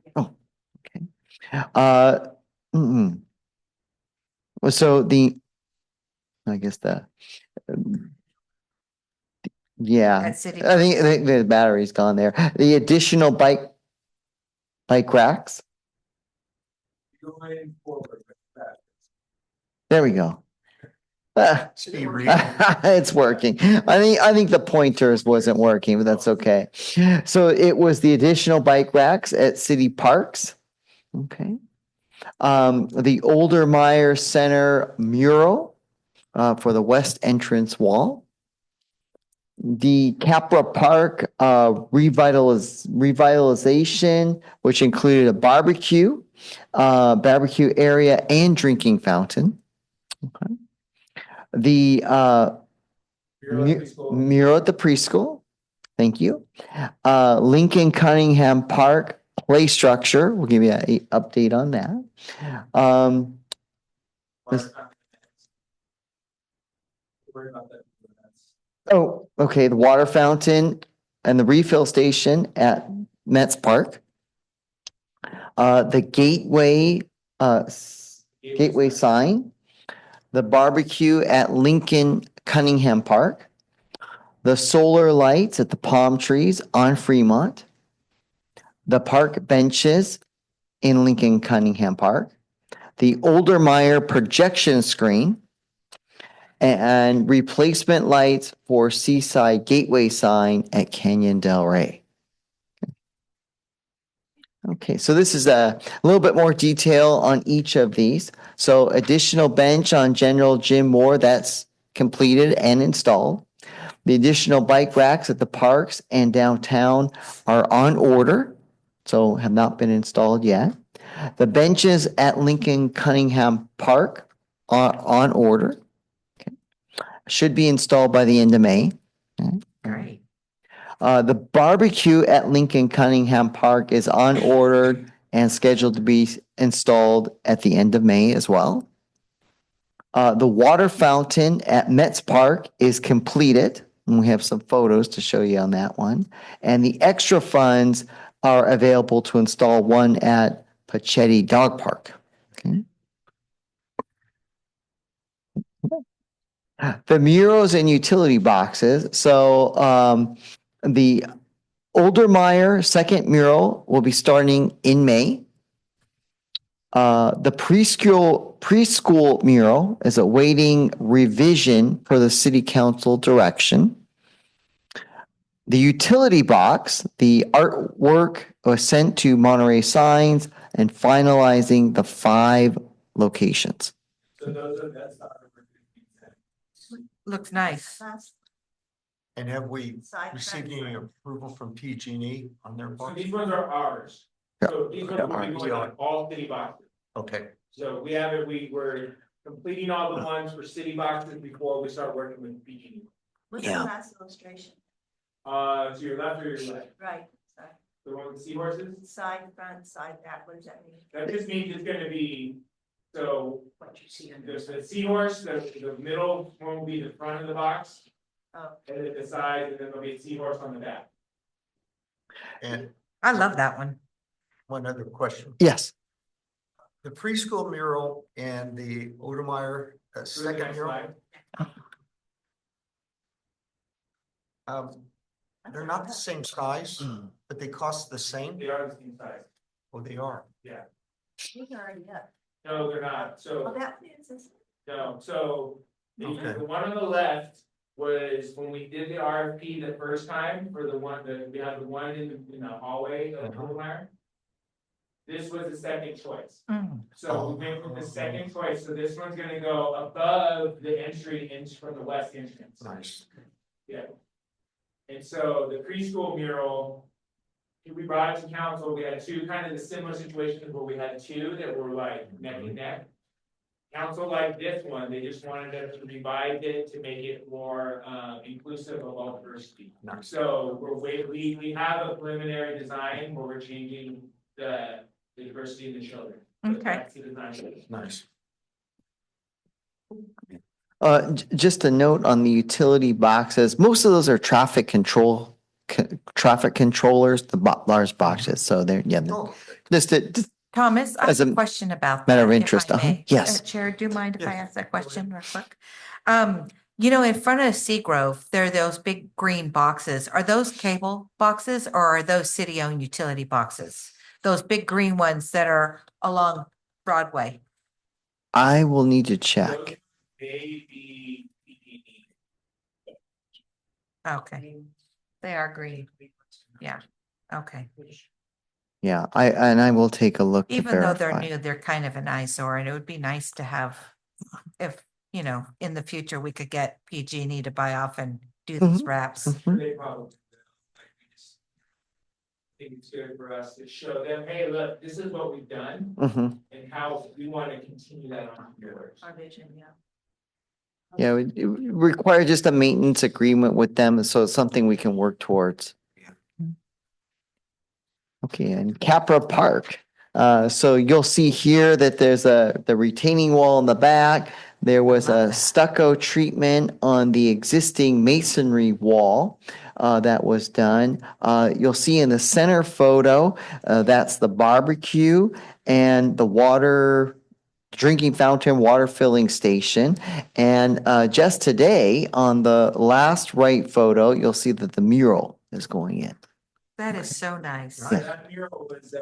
Well, so I guess yeah, At City I think the battery's gone there. The additional bike racks. Going forward with that. There we go. Be real. It's working. I think the pointers wasn't working, but that's okay. So it was the additional bike racks at city parks. Okay. The Older Meyer Center mural for the west entrance wall. The Capra Park revitalization, which included a barbecue area and drinking fountain. Okay. The mural at the preschool. Thank you. Lincoln Cunningham Park play structure. We'll give you an update on that. Oh, okay. The water fountain and the refill station at Metz Park. The gateway sign. The barbecue at Lincoln Cunningham Park. The solar lights at the palm trees on Fremont. The park benches in Lincoln Cunningham Park. The Older Meyer projection screen. And replacement lights for Seaside Gateway sign at Canyon Del Rey. Okay, so this is a little bit more detail on each of these. So additional bench on General Jim Moore, that's completed and installed. The additional bike racks at the parks and downtown are on order, so have not been installed yet. The benches at Lincoln Cunningham Park are on order. Should be installed by the end of May. Great. The barbecue at Lincoln Cunningham Park is on order and scheduled to be installed at the end of May as well. The water fountain at Metz Park is completed. And we have some photos to show you on that one. And the extra funds are available to install one at Pachetti Dog Park. Okay. The murals and utility boxes. So the Older Meyer second mural will be starting in May. The preschool mural is awaiting revision for the city council direction. The utility box, the artwork was sent to Monterey Signs and finalizing the 5 locations. So that's not. Looks nice. And have we Side received fence. any approval from PG&E on their So part? these ones are ours. So these ones will be going on all city boxes. Okay, So we have it, we're completing all the ones for city boxes before we start working with PG. What's Yeah. the last illustration? To your left or your right? Right, side, The one with seahorses? side, front, side, back, what does that mean? That just means it's gonna be, so What you see on there's the seahorse, the middle one will be the front of the box. And then the sides, and then there'll be a seahorse on the back. And I love that one. one other question. Yes. The preschool mural and the Odemeyer second Next mural, slide. um, they're not the same size, Mm. but they cost the same. They are the same size. Oh, they are. These are already up. No, they're not. So. Oh, that is. No, so Okay. the one on the left was when we did the RFP the first time for the one that we had the one in the hallway of Uh-huh. Homeland. This was the second choice. Mm. So we went with the second choice. So this one's gonna go above the entry into from the west entrance. Nice. Yeah. And so the preschool mural, we brought it to council. We had two kind of the similar situations where we had two that were like neck and neck. Council like this one, they just wanted us to revise it to make it more inclusive of all diversity. Nice. So we have a preliminary design where we're changing the diversity in the children. So Okay. that's the design. Nice. Just a note on the utility boxes, most of those are traffic controllers, the large boxes. So they're, yeah, Oh, just Thomas, I As have a a question about matter that, of if interest, I may. yes. Chair, do you mind if I Yes. ask that question real quick? You know, in front of Seagrove, there are those big green boxes. Are those cable boxes or are those city-owned utility boxes? Those big green ones that are along Broadway? I will need to Those check. may be PPE. Okay, they are green. Yeah, okay. Yeah, I will take a look to Even though they're verify. new, they're kind of an eyesore and it would be nice to have, if, you know, in the future, we could get PG&E to buy off and do these Mhm. wraps. Mhm. They probably. We just think it's good for us to show them, hey, look, this is what we've done Mhm. and how we want to continue that on yours. Our vision, yeah. Yeah, it would require just a maintenance agreement with them, so it's something we can work towards. Okay, and Capra Park. So you'll see here that there's the retaining wall in the back. There was Love a that. stucco treatment on the existing masonry wall that was done. You'll see in the center photo, that's the barbecue and the water drinking fountain, water filling station. And just today, on the last right photo, you'll see that the mural is going in. That is so nice. So that mural was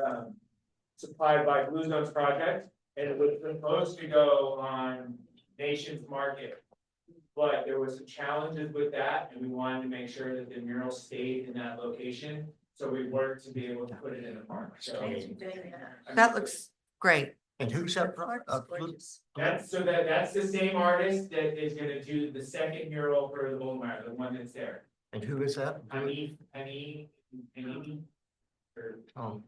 supplied by Blue Zones Project, and it was supposed to go on Nations Market. But there was some challenges with that, and we wanted to make sure that the mural stayed in that location. So we worked to be able to put it in the park. So Thanks for doing that. That looks great. and who's that? Park is gorgeous. that's the same artist that is gonna do the second mural for the Bullmeyer, the one that's there. And who is that? Penny. Oh,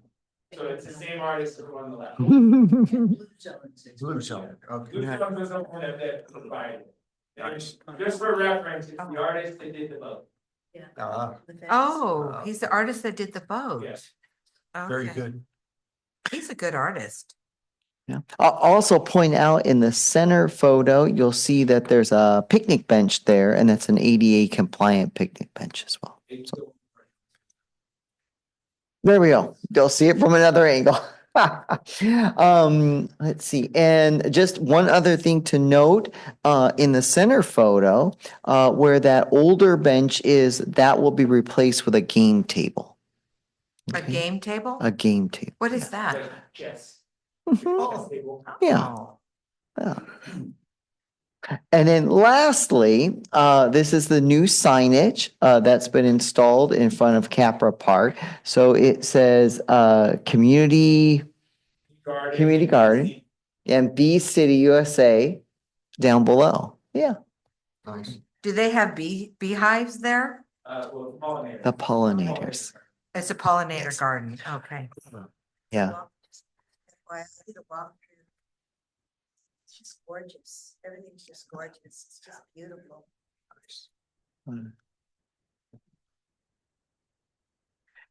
So it's the same artist as the one on the left. Blue zones. Blue Zone, okay. Blue Zones was the one that provided. Nice. Just for reference, it's the artist that did the boat. Ah, The fence. Oh, he's the artist that did the boat. Yes. very Okay. good. He's a good artist. Yeah. I'll also point out in the center photo, you'll see that there's a picnic bench there, and that's an ADA compliant picnic bench as well. It's There we go. You'll see it from another angle. Let's see. And just one other thing to note, in the center photo, where that older bench is, that will be replaced with a game table. A Okay? game table? A game table. What is that? like chess. Mhm. Chess table. Yeah. Oh, Yeah. And then lastly, this is the new signage that's been installed in front of Capra Park. So it says community garden and B City USA down below. Yeah, Nice. do they have beehives there? Well, pollinator. the pollinators. It's a pollinator garden. Okay. Yeah. Why I did a walk through. It's just gorgeous. Everything's just gorgeous. It's just beautiful.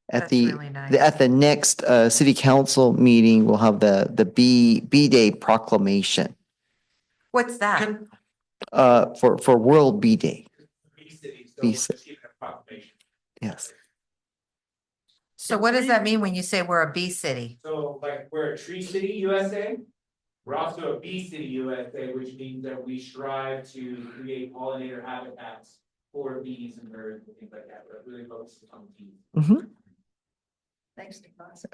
At That's the really nice. at the next city council meeting, we'll have the B Day proclamation What's that? for World Bee Day. Three cities. So B we're city. just keeping a proclamation. Yes. So what does that mean when you say we're a B city? So like we're a tree city USA. We're also a bee city USA, which means that we strive to create pollinator habitats for bees and birds and things like that, but really focus on bees. Mhm. Thanks, Nicholas.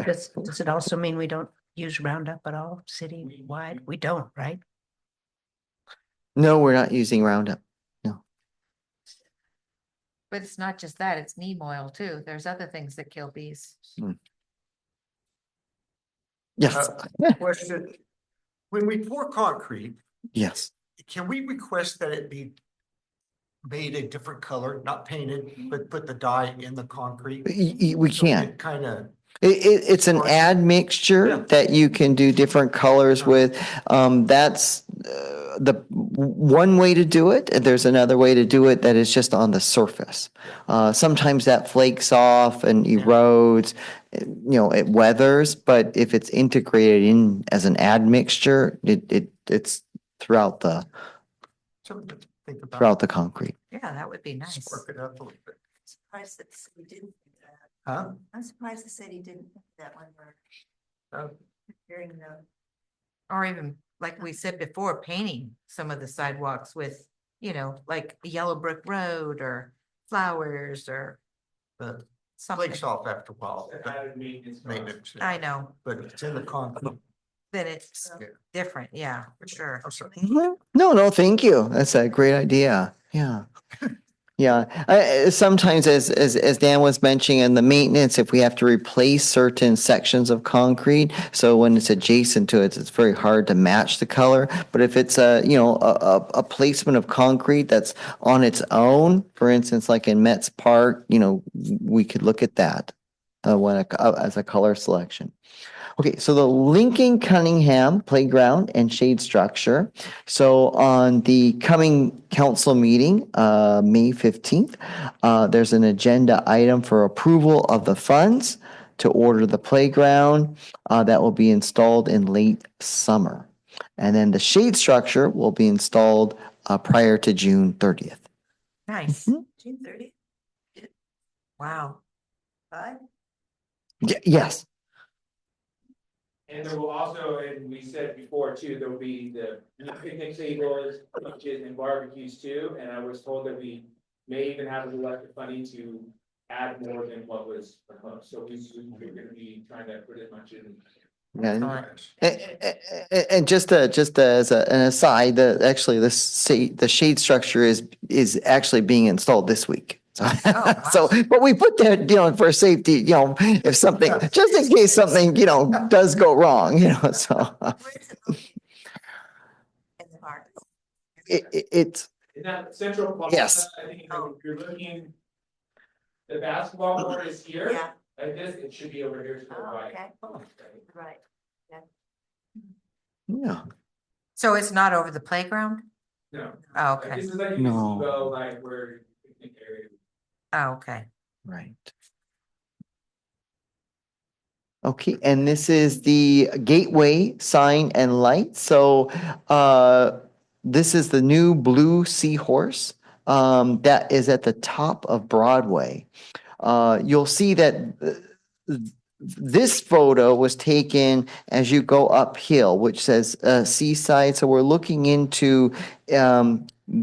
Does it also mean we don't use Roundup at all citywide? We don't, right? No, we're not using Roundup. But it's not just that, it's neem oil too. There's other things that kill bees. Yes, Question, when we pour concrete, yes. can we request that it be made a different color, not painted, but put the dye in the concrete? We can. Kind of, It's an Or- admixture Yeah. that you can do different colors with. That's the one way to do it. There's another way to do it that is just on the surface. Sometimes that flakes off and erodes, it weathers, but if it's integrated in as an admixture, it's throughout the something to think about. concrete. Yeah, that would be nice. Spark it up a little bit. Surprised that the city didn't do that. Huh? I'm surprised the city didn't do that when we're Oh. hearing the. Or even, like we said before, painting some of the sidewalks with, like a yellow brick road or flowers or But something. flakes off after a while. Added maintenance. costs. Maintenance. I know, But it's in the concrete. that it's Yeah. different, yeah, for sure. I'm sorry. No, thank you. That's a great idea. Yeah. Yeah, sometimes as Dan was mentioning in the maintenance, if we have to replace certain sections of concrete, so when it's adjacent to it, it's very hard to match the color. But if it's a placement of concrete that's on its own, for instance, like in Metz Park, we could look at that as a color selection. Okay, so the Lincoln Cunningham Playground and Shade Structure. So on the coming council meeting, May 15th, there's an agenda item for approval of the funds to order the playground that will be installed in late summer. And then the shade structure will be installed prior to June 30th. Nice, June 30th, wow. 5? Yes. And there will also, and we said before too, there will be the picnic tables, lunches and barbecues too. And I was told that we may even have elected funding to add more than what was proposed. So we're gonna be trying to put as much in. Yeah. Excellent. And just as an aside, the shade structure is actually being installed this week. So, wow. but we put that, for safety, if something, just in case something, does go wrong, so. Where is it located? In the park. It's, In that central plaza, Yes. I think if you're looking, the basketball court is here. Yeah. Like this, it should be over here to the Oh, right. okay. Right. yeah, So it's not over the playground? No. Oh, Like, okay, this is like a No. gazebo, like where picnic area. oh, okay. right. Okay, and this is the gateway sign and light. So, this is the new blue seahorse, that is at the top of Broadway. You'll see that this photo was taken as you go uphill, which says Seaside. So we're looking into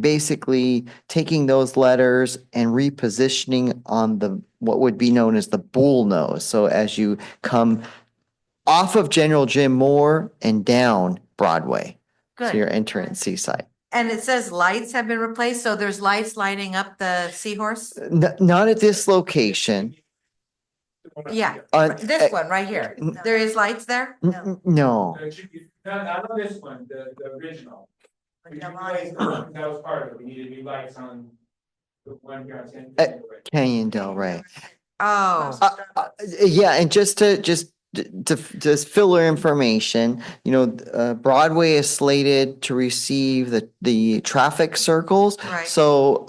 basically taking those letters and repositioning on what would be known as the bull nose. So as you come off of General Jim Moore and down Broadway, so you're Good. entering Seaside. And it says lights have been replaced, so there's lights lighting up the seahorse? Not at this location. Yeah, On- this one right here. There is lights there? No. So it should be, not on this one, the original. We The replaced the one that was part of it, we needed new lights on the one here on 10. Canyon Del Rey. Oh, Yeah, and just just filler information, Broadway is slated to receive the traffic circles. Right. So,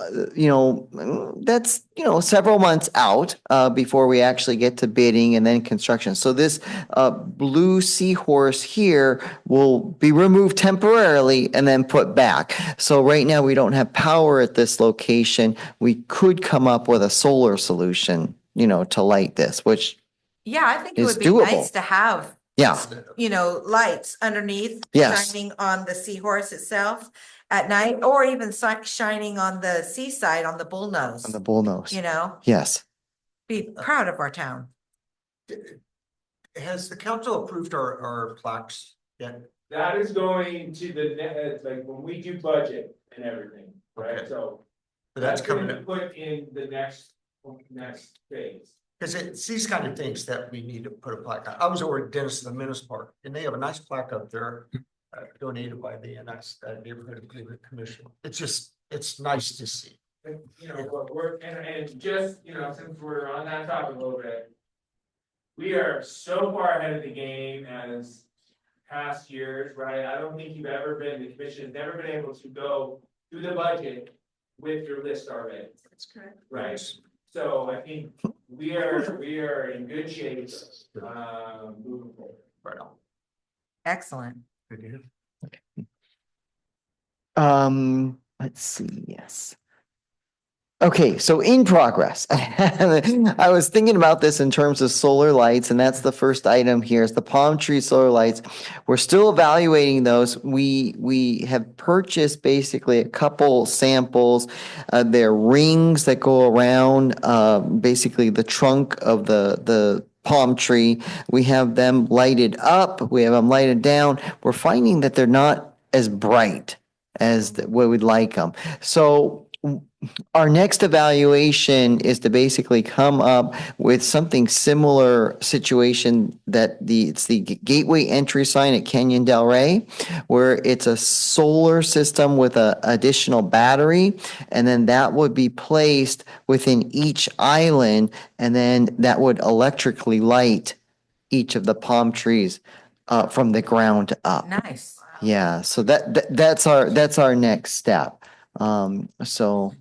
that's, several months out, before we actually get to bidding and then construction. So this, blue seahorse here will be removed temporarily and then put back. So right now we don't have power at this location. We could come up with a solar solution, to light this, which Yeah, I think it It's would be nice doable. to have, Yeah, lights underneath. Yes. Shining on the seahorse itself at night, or even shining on the seaside on the bullnose. on the bullnose. Yes. Be proud of our town. Has the council approved our plaques yet? That is going to the, like, when we do budget and everything, right? Okay. So But that's gonna coming be up, put in the next phase. because it's these kind of things that we need to put a plaque on. I was over at Dennis in the Menace Park, and they have a nice plaque up there, donated by the NS Neighborhood Improvement Commission. It's nice to see. And, but we're, and just, since we're on that topic a little bit. We are so far ahead of the game as past years, right? I don't think you've ever been, the commission has never been able to go through the budget with your list already. That's correct. Right, so I think we are in good shape, moving forward. Right on. Excellent. Good to hear. Let's see, yes. Okay, so in progress. I was thinking about this in terms of solar lights, and that's the first item here is the palm tree solar lights. We're still evaluating those. We have purchased basically a couple samples. They're rings that go around basically the trunk of the palm tree. We have them lighted up. We have them lighted down. We're finding that they're not as bright as what we'd like them. So our next evaluation is to basically come up with something similar situation that it's the gateway entry sign at Canyon Del Rey, where it's a solar system with a additional battery, and then that would be placed within each island, and then that would electrically light each of the palm trees from the ground up. Nice. Yeah, so that's our next step. So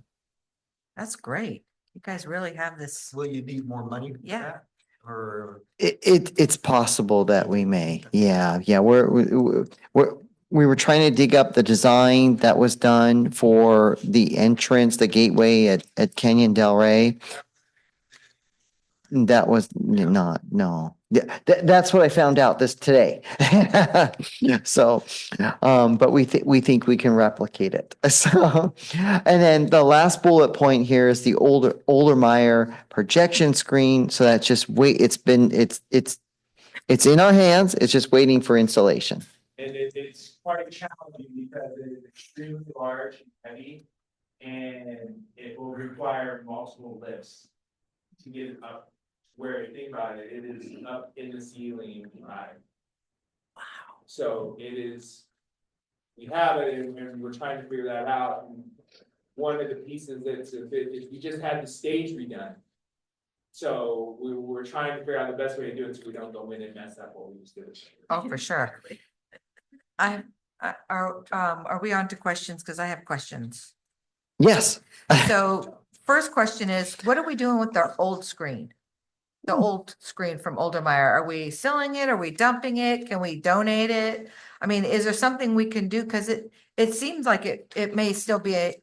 That's great. You guys really have this. Will you need more money? for Yeah. that? Or it's possible that we may. Yeah, we were trying to dig up the design that was done for the entrance, the gateway at Canyon Del Rey. That was not, no. Yeah, that's what I found out this today. So, but we think we can replicate it. So, and then the last bullet point here is the older Meyer projection screen. So that's just it's in our hands. It's just waiting for installation. And it's quite challenging because it is extremely large and heavy, and it will require multiple lifts to get it up. Where you think about it, it is up in the ceiling high. Wow. So it is, we have it and we're trying to figure that out. And one of the pieces that's a bit, is we just had the stage redone. So we were trying to figure out the best way to do it so we don't go in and mess up what we just did. Oh, for sure. Are we on to questions? Because I have questions. Yes. So first question is, what are we doing with our old screen? The old screen from Oldermeyer, are we selling it? Are we dumping it? Can we donate it? I mean, is there something we can do? Because it seems like it may still be a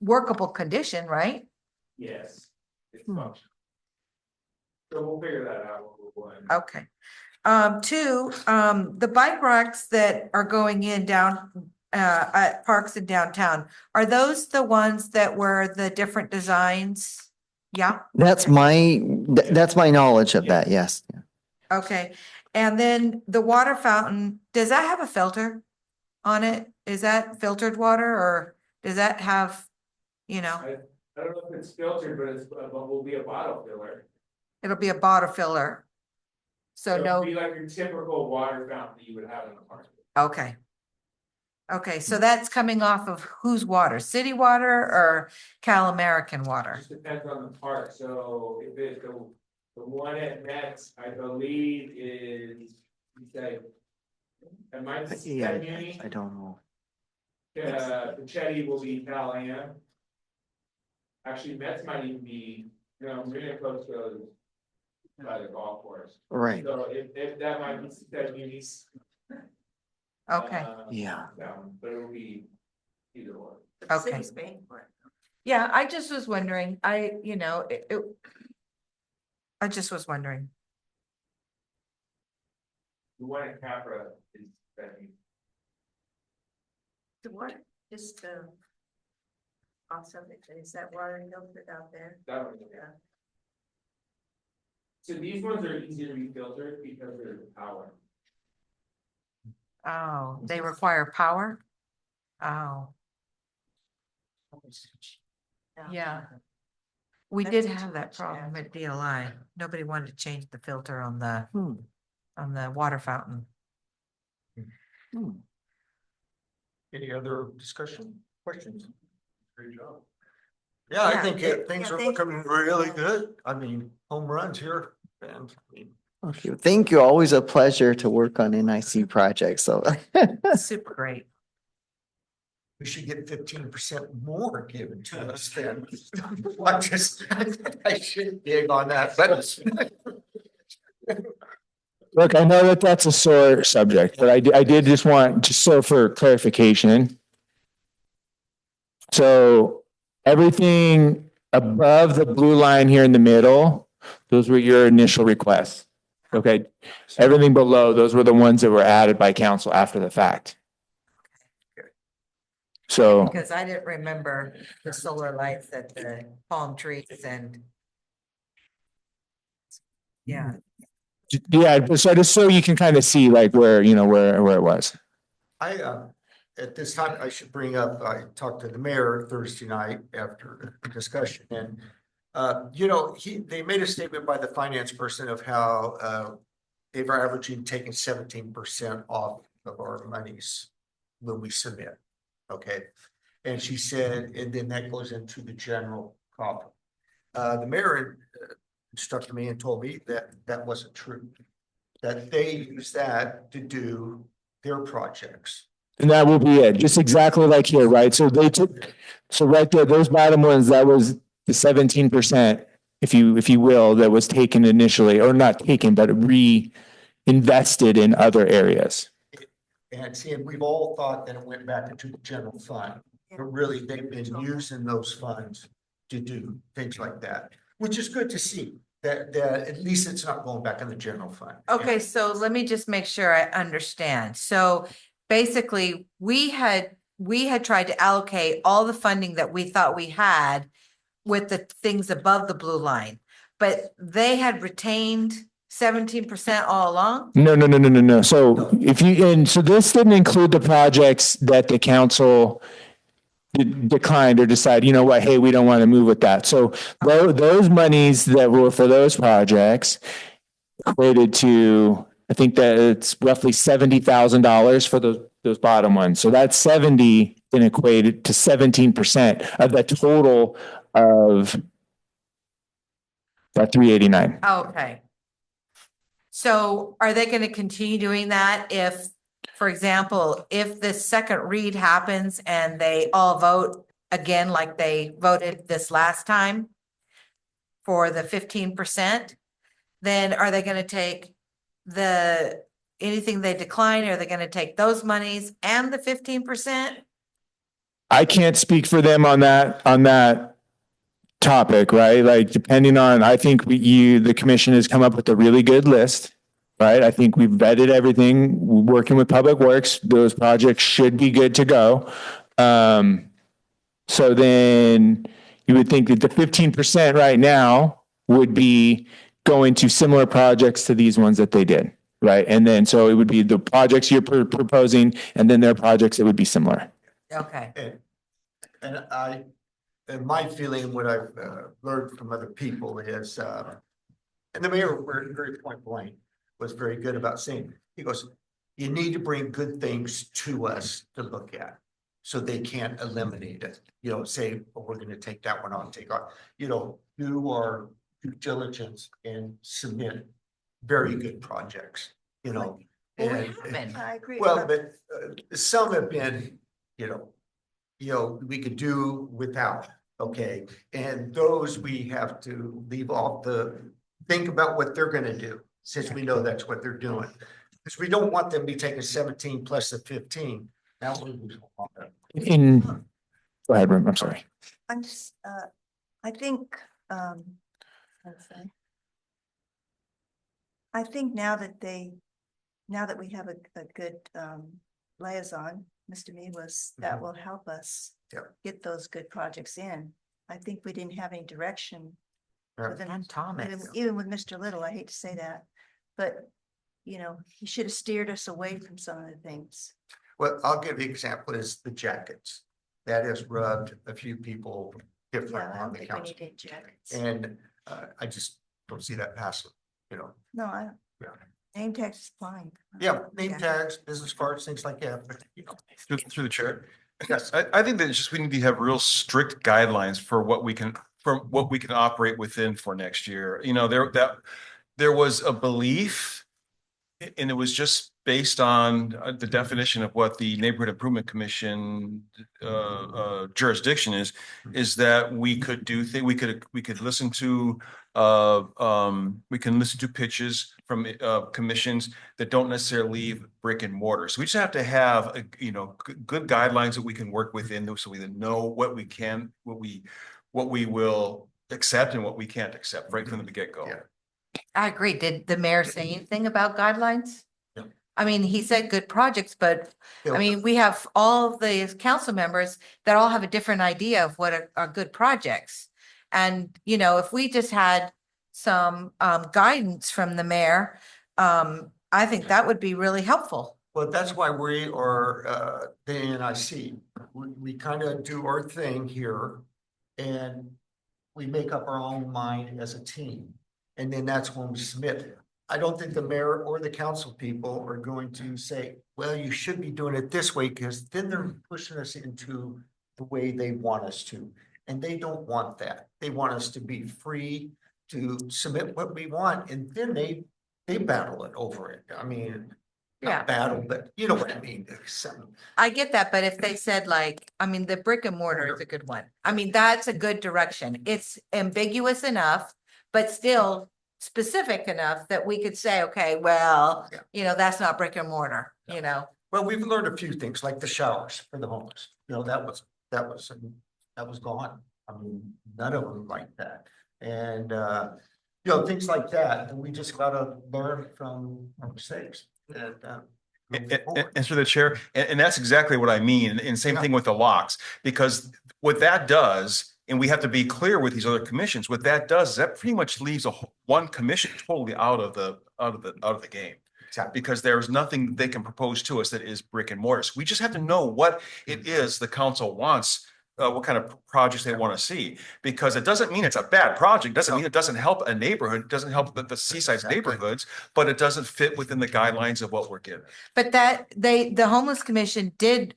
workable condition, right? Yes, it's functional. So we'll figure that out. Okay. Two, the bike racks that are going in down at parks in downtown, are those the ones that were the different designs? Yeah. That's my knowledge of that. Yes. Okay, and then the water fountain, does that have a filter on it? Is that filtered water or does that have, I don't know if it's filtered, but will be a bottle filler. it'll be a bottle filler? So It'll no, be like your typical water fountain that you would have in a park. okay. Okay, so that's coming off of whose water? City water or Cal American water? Just depends on the park, so if The one at Mets, I believe is, you say. It might be Yeah, Muni, I don't know. Pachetti will be Cal Am. Actually, Mets might even be, Marina Coast goes by the golf course. Right, So if that might be Ted Muni's. Okay, yeah. But it will be either one. The Okay. city's paying for it. yeah, I just was wondering, I just was wondering. The one at Capra is that The water, just also, is that water filtered out there? that one. Yeah. So these ones are easier to be filtered because there's power. Oh, they require power? Oh, yeah. We That's did too have that much, problem yeah. at DLI. Nobody wanted to change the filter on Hmm. the water fountain. Hmm. Any other discussion, questions? Great job. Yeah, I Yeah, think things yeah, are thank looking really good. I mean, home runs here and Okay, thank you. Always a pleasure to work on NIC projects. So Super great. we should get 15% more given to us then. I should dig on that, but. Look, I know that that's a sore subject, but I did just want, just so for clarification. So everything above the blue line here in the middle, those were your initial requests. Okay, everything below, those were the ones that were added by council after the fact. So, Because I didn't remember the solar lights at the palm trees and. Yeah, yeah, so just so you can kind of see like where, where it was. I, at this time, I should bring up, I talked to the mayor Thursday night after the discussion and, they made a statement by the finance person of how, they were averaging taking 17% off of our monies when we submit. Okay. And she said, and then that goes into the general coffers. The mayor instructed me and told me that that wasn't true. That they use that to do their projects. And that will be it, just exactly like here, right? So they took, so right there, those bottom ones, that was the 17%, if you will, that was taken initially, or not taken, but reinvested in other areas. And see, and we've all thought that it went back into the general fund, but really they've been using those funds to do things like that, which is good to see that at least it's not going back in the general fund. okay, so let me just make sure I understand. So basically, we had tried to allocate all the funding that we thought we had with the things above the blue line, but they had retained 17% all along? No. So so this didn't include the projects that the council declined or decide, you know what, hey, we don't want to move with that. So those monies that were for those projects equated to, I think that it's roughly $70,000 for those bottom ones. So that 70 then equated to 17% of the total of that 389. Okay. So are they gonna continue doing that if, for example, if this second read happens and they all vote again like they voted this last time for the 15%, then are they gonna take anything they decline, are they gonna take those monies and the 15%? I can't speak for them on that topic, right? Like depending on, I think the commission has come up with a really good list, right? I think we've vetted everything, working with Public Works, those projects should be good to go. So then you would think that the 15% right now would be going to similar projects to these ones that they did, right? And then, so it would be the projects you're proposing and then their projects that would be similar. Okay, And my feeling, what I've learned from other people is, and the mayor, very point blank, was very good about saying, he goes, you need to bring good things to us to look at. So they can't eliminate it, say, oh, we're gonna take that one off, do due diligence and submit very good projects, you know. Well, we And- haven't. I agree. Well, but some have been, we could do without, okay? And those we have to leave off think about what they're gonna do, since we know that's what they're doing. Because we don't want them to be taking 17 plus the 15. That would be. Go ahead, Rim, I'm sorry. I'm just, I think, I think now that we have a good, liaison, Mr. Mewis, that will help us Yep. get those good projects in. I think we didn't have any direction. Yeah. with him, And Thomas. even with Mr. Little, I hate to say that, but, he should have steered us away from some of the things. Well, I'll give you an example is the jackets. That has rubbed a few people different Yeah, I on don't the think we council. need any jackets. And I just don't see that passing, No, I, Yeah. name tags is fine. Yeah, name Yeah. tags, business cards, things like that, but Through the chair. Yes, I think that it's just we need to have real strict guidelines for what we can operate within for next year. There was a belief, and it was just based on the definition of what the Neighborhood Improvement Commission jurisdiction is that we could do things, we could listen to we can listen to pitches from commissions that don't necessarily leave brick and mortar. So we just have to have good guidelines that we can work within, so we know what we will accept and what we can't accept right from the get-go. Yeah. I agree. Did the mayor say anything about guidelines? No. I mean, he said good projects, but I mean, we have all of the council members that all have a different idea of what are good projects. And, if we just had some guidance from the mayor, I think that would be really helpful. well, that's why we are the NIC. We kind of do our thing here and we make up our own mind as a team. And then that's when we submit it. I don't think the mayor or the council people are going to say, well, you should be doing it this way, because then they're pushing us into the way they want us to. And they don't want that. They want us to be free to submit what we want, and then they battle it over it. I mean, Yeah. not battle, but you know what I mean. I get that, but if they said the brick and mortar is a good one. I mean, that's a good direction. It's ambiguous enough, but still specific enough that we could say, okay, well, that's not brick and mortar, Well, we've learned a few things like the showers for the homeless. That was gone. I mean, none of them like that. And things like that. And we just gotta learn from our mistakes. And move forward. And through the chair, and that's exactly what I mean. And same thing with the locks, because what that does, and we have to be clear with these other commissions, what that does is that pretty much leaves one commission totally out of the game. Exactly. Because there's nothing they can propose to us that is brick and mortar. So we just have to know what it is the council wants, what kind of projects they want to see. Because it doesn't mean it's a bad project, doesn't mean it doesn't help a neighborhood, it doesn't help the seaside Exactly. neighborhoods, but it doesn't fit within the guidelines of what we're given. But the homeless commission did,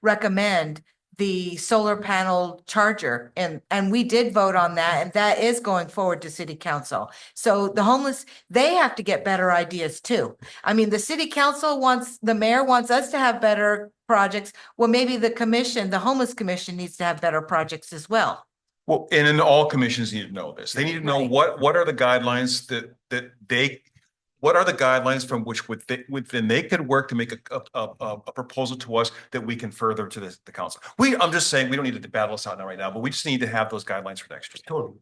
recommend the solar panel charger, and we did vote on that, and that is going forward to city council. So the homeless, they have to get better ideas too. I mean, the city council the mayor wants us to have better projects. Well, maybe the homeless commission needs to have better projects as well. Well, and then all commissions need to know this. They need to know Right. what are the guidelines what are the guidelines from which within they could work to make a proposal to us that we can further to the council. I'm just saying, we don't need to battle this out now right now, but we just need to have those guidelines for next year. Totally.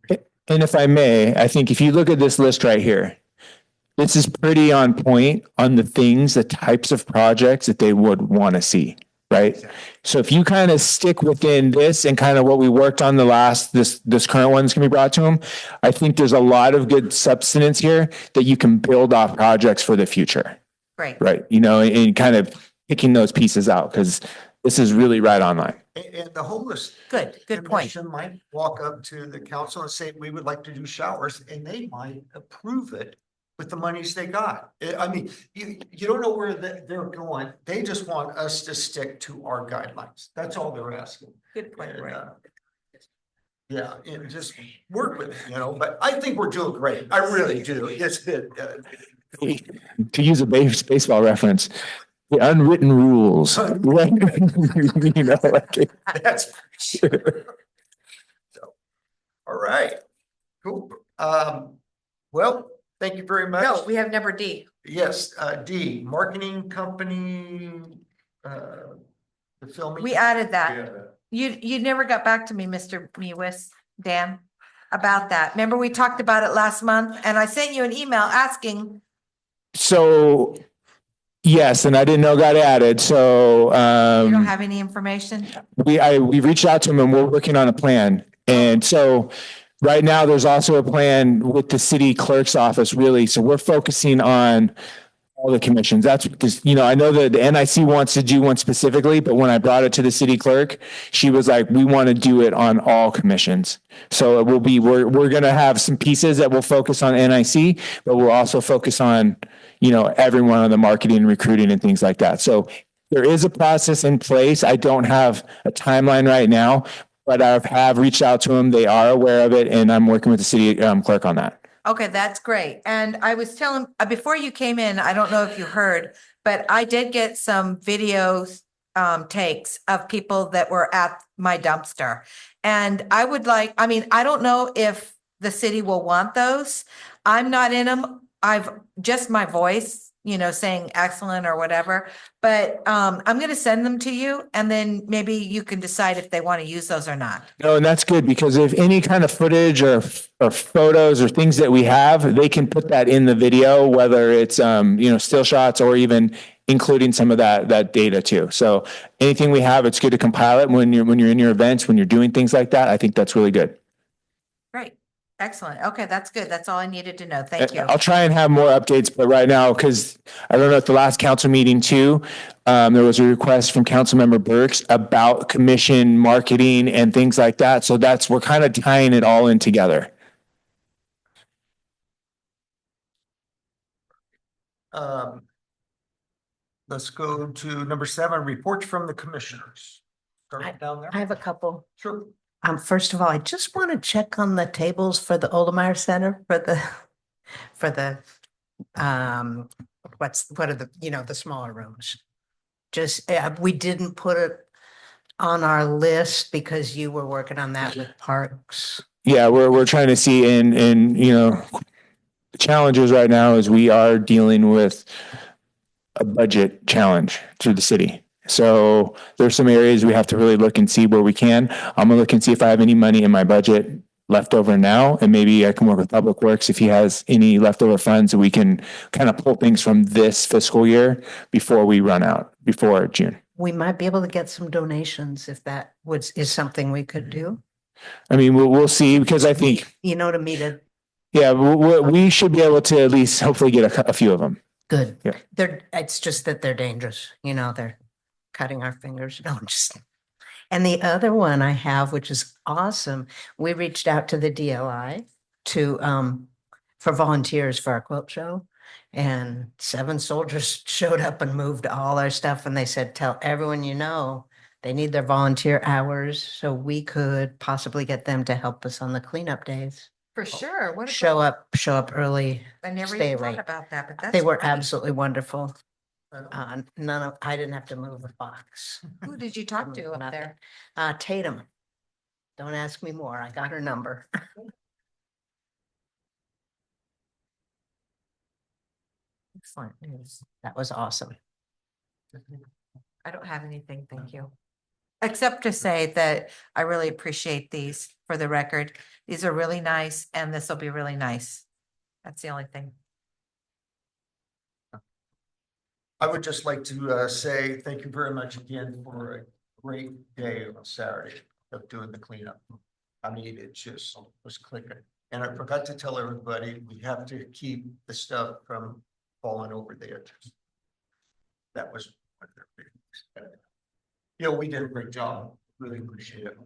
And if I may, I think if you look at this list right here, this is pretty on point on the types of projects that they would want to see, right? Exactly. So if you kind of stick within this and kind of what we worked on this current one's gonna be brought to them, I think there's a lot of good substance here that you can build off projects for the future, Right. right? And kind of picking those pieces out, because this is really right on line. And the homeless. Good point. commission might walk up to the council and say, we would like to do showers, and they might approve it with the monies they got. I mean, you don't know where they're going. They just want us to stick to our guidelines. That's all they're asking. Good point, And, right? Yeah, and just work with it, but I think we're doing great. I really do. It's good. To use a baseball reference, the unwritten rules. You know, like, That's for sure. So, all right, cool. Well, thank you very much. No, we have number D. Yes, D, marketing company, the filming. We added that. You never got back to me, Mr. Mewis, Dan, about that. Remember, we talked about it last month and I sent you an email asking, so, yes, and I didn't know it got added, so, you don't have any information? we reached out to him and we're working on a plan. And so right now, there's also a plan with the city clerk's office, really. So we're focusing on all the commissions. That's because, I know that the NIC wants to do one specifically, but when I brought it to the city clerk, she was like, we want to do it on all commissions. So it will be, we're going to have some pieces that will focus on NIC, but we'll also focus on, everyone on the marketing, recruiting and things like that. So there is a process in place. I don't have a timeline right now, but I have reached out to them. They are aware of it and I'm working with the city clerk on that. Okay, that's great. And I was telling, before you came in, I don't know if you heard, but I did get some videos, takes of people that were at my dumpster. And I would like, I don't know if the city will want those. I'm not in them. I've just my voice, saying excellent or whatever. But I'm going to send them to you and then maybe you can decide if they want to use those or not. No, and that's good because if any kind of footage or photos or things that we have, they can put that in the video, whether it's, still shots or even including some of that data too. So anything we have, it's good to compile it when you're in your events, when you're doing things like that. I think that's really good. Great. Excellent. Okay, that's good. That's all I needed to know. Thank you. I'll try and have more updates, but right now, because I don't know at the last council meeting too, there was a request from Councilmember Burks about commission marketing and things like that. So we're kind of tying it all in together. Let's go to number 7, reports from the commissioners. Start down there. I have a couple. Sure. First of all, I just want to check on the tables for the Oldemire Center for the, what are the smaller rooms? Just, we didn't put it on our list because you were working on that with Parks. Yeah, we're trying to see the challenges right now is we are dealing with a budget challenge through the city. So there's some areas we have to really look and see where we can. I'm gonna look and see if I have any money in my budget left over now, and maybe I can work with Public Works if he has any leftover funds that we can kind of pull things from this fiscal year before we run out, before June. We might be able to get some donations if that is something we could do. I mean, we'll see because I think, To meet it. yeah, we should be able to at least hopefully get a few of them. Good. Yeah. It's just that they're dangerous, they're cutting our fingers. No, and the other one I have, which is awesome, we reached out to the DLI for volunteers for our quilt show. And 7 soldiers showed up and moved all our stuff. And they said, tell everyone they need their volunteer hours. So we could possibly get them to help us on the cleanup days. For sure. What Show up early. I never stay even thought late. about that, but that's. They were great. absolutely wonderful. I didn't have to move a box. Who did you talk to up Nothing. there? Tatum. Don't ask me more. I got her number. Excellent news. That was awesome. I don't have anything, thank you. Except to say that I really appreciate these for the record. These are really nice and this will be really nice. That's the only thing. I would just like to say thank you very much again for a great day on Saturday of doing the cleanup. I mean, it just was clicking. And I forgot to tell everybody, we have to keep the stuff from falling over the edges. That was one of their big things. We did a great job. Really appreciate it.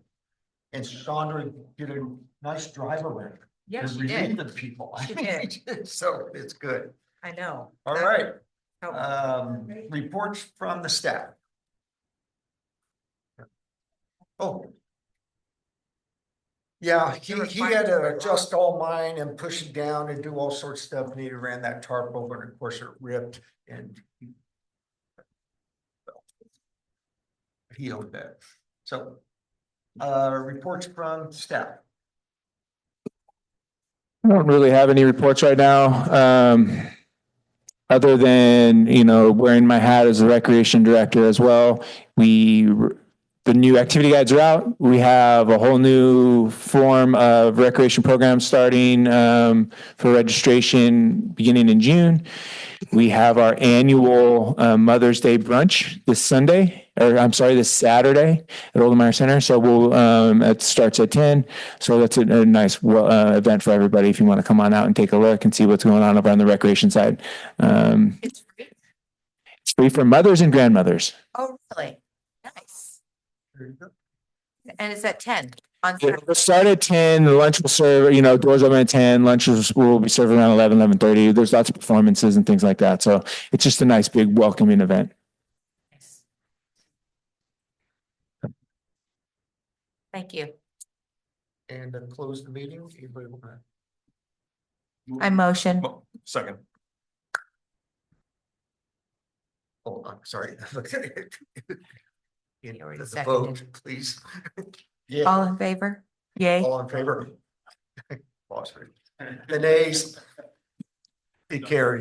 And Chandra did a nice drive around. Yes, and she did. relieved the people. She did. So it's good. I know. All right. Oh. Reports from the staff. Oh. Yeah, There were he had findings to that adjust all mine and push it down and do all sorts of stuff, and he ran that tarp over, and of course it ripped, and he owed that, so. Reports from staff. I don't really have any reports right now. Other than, wearing my hat as the recreation director as well. The new activity guides are out. We have a whole new form of recreation program starting, for registration beginning in June. We have our annual, Mother's Day brunch this Saturday at Oldemeyer Center. So it starts at 10. So that's a nice, event for everybody if you want to come on out and take a look and see what's going on over on the recreation side. It's free. It's free for mothers and grandmothers. Oh, really? Nice. There you go. And it's at 10 on We'll Saturday. start at 10, the lunch will serve, doors open at 10, will be served around 11:30. There's lots of performances and things like that. So it's just a nice big welcoming event. Thank you. And close the meeting. Anybody want to- I motion. Oh, second. Oh, I'm sorry. You already The seconded. vote, please. All Yeah, in favor? Yay. all in favor? Lost it. The nays. It carries.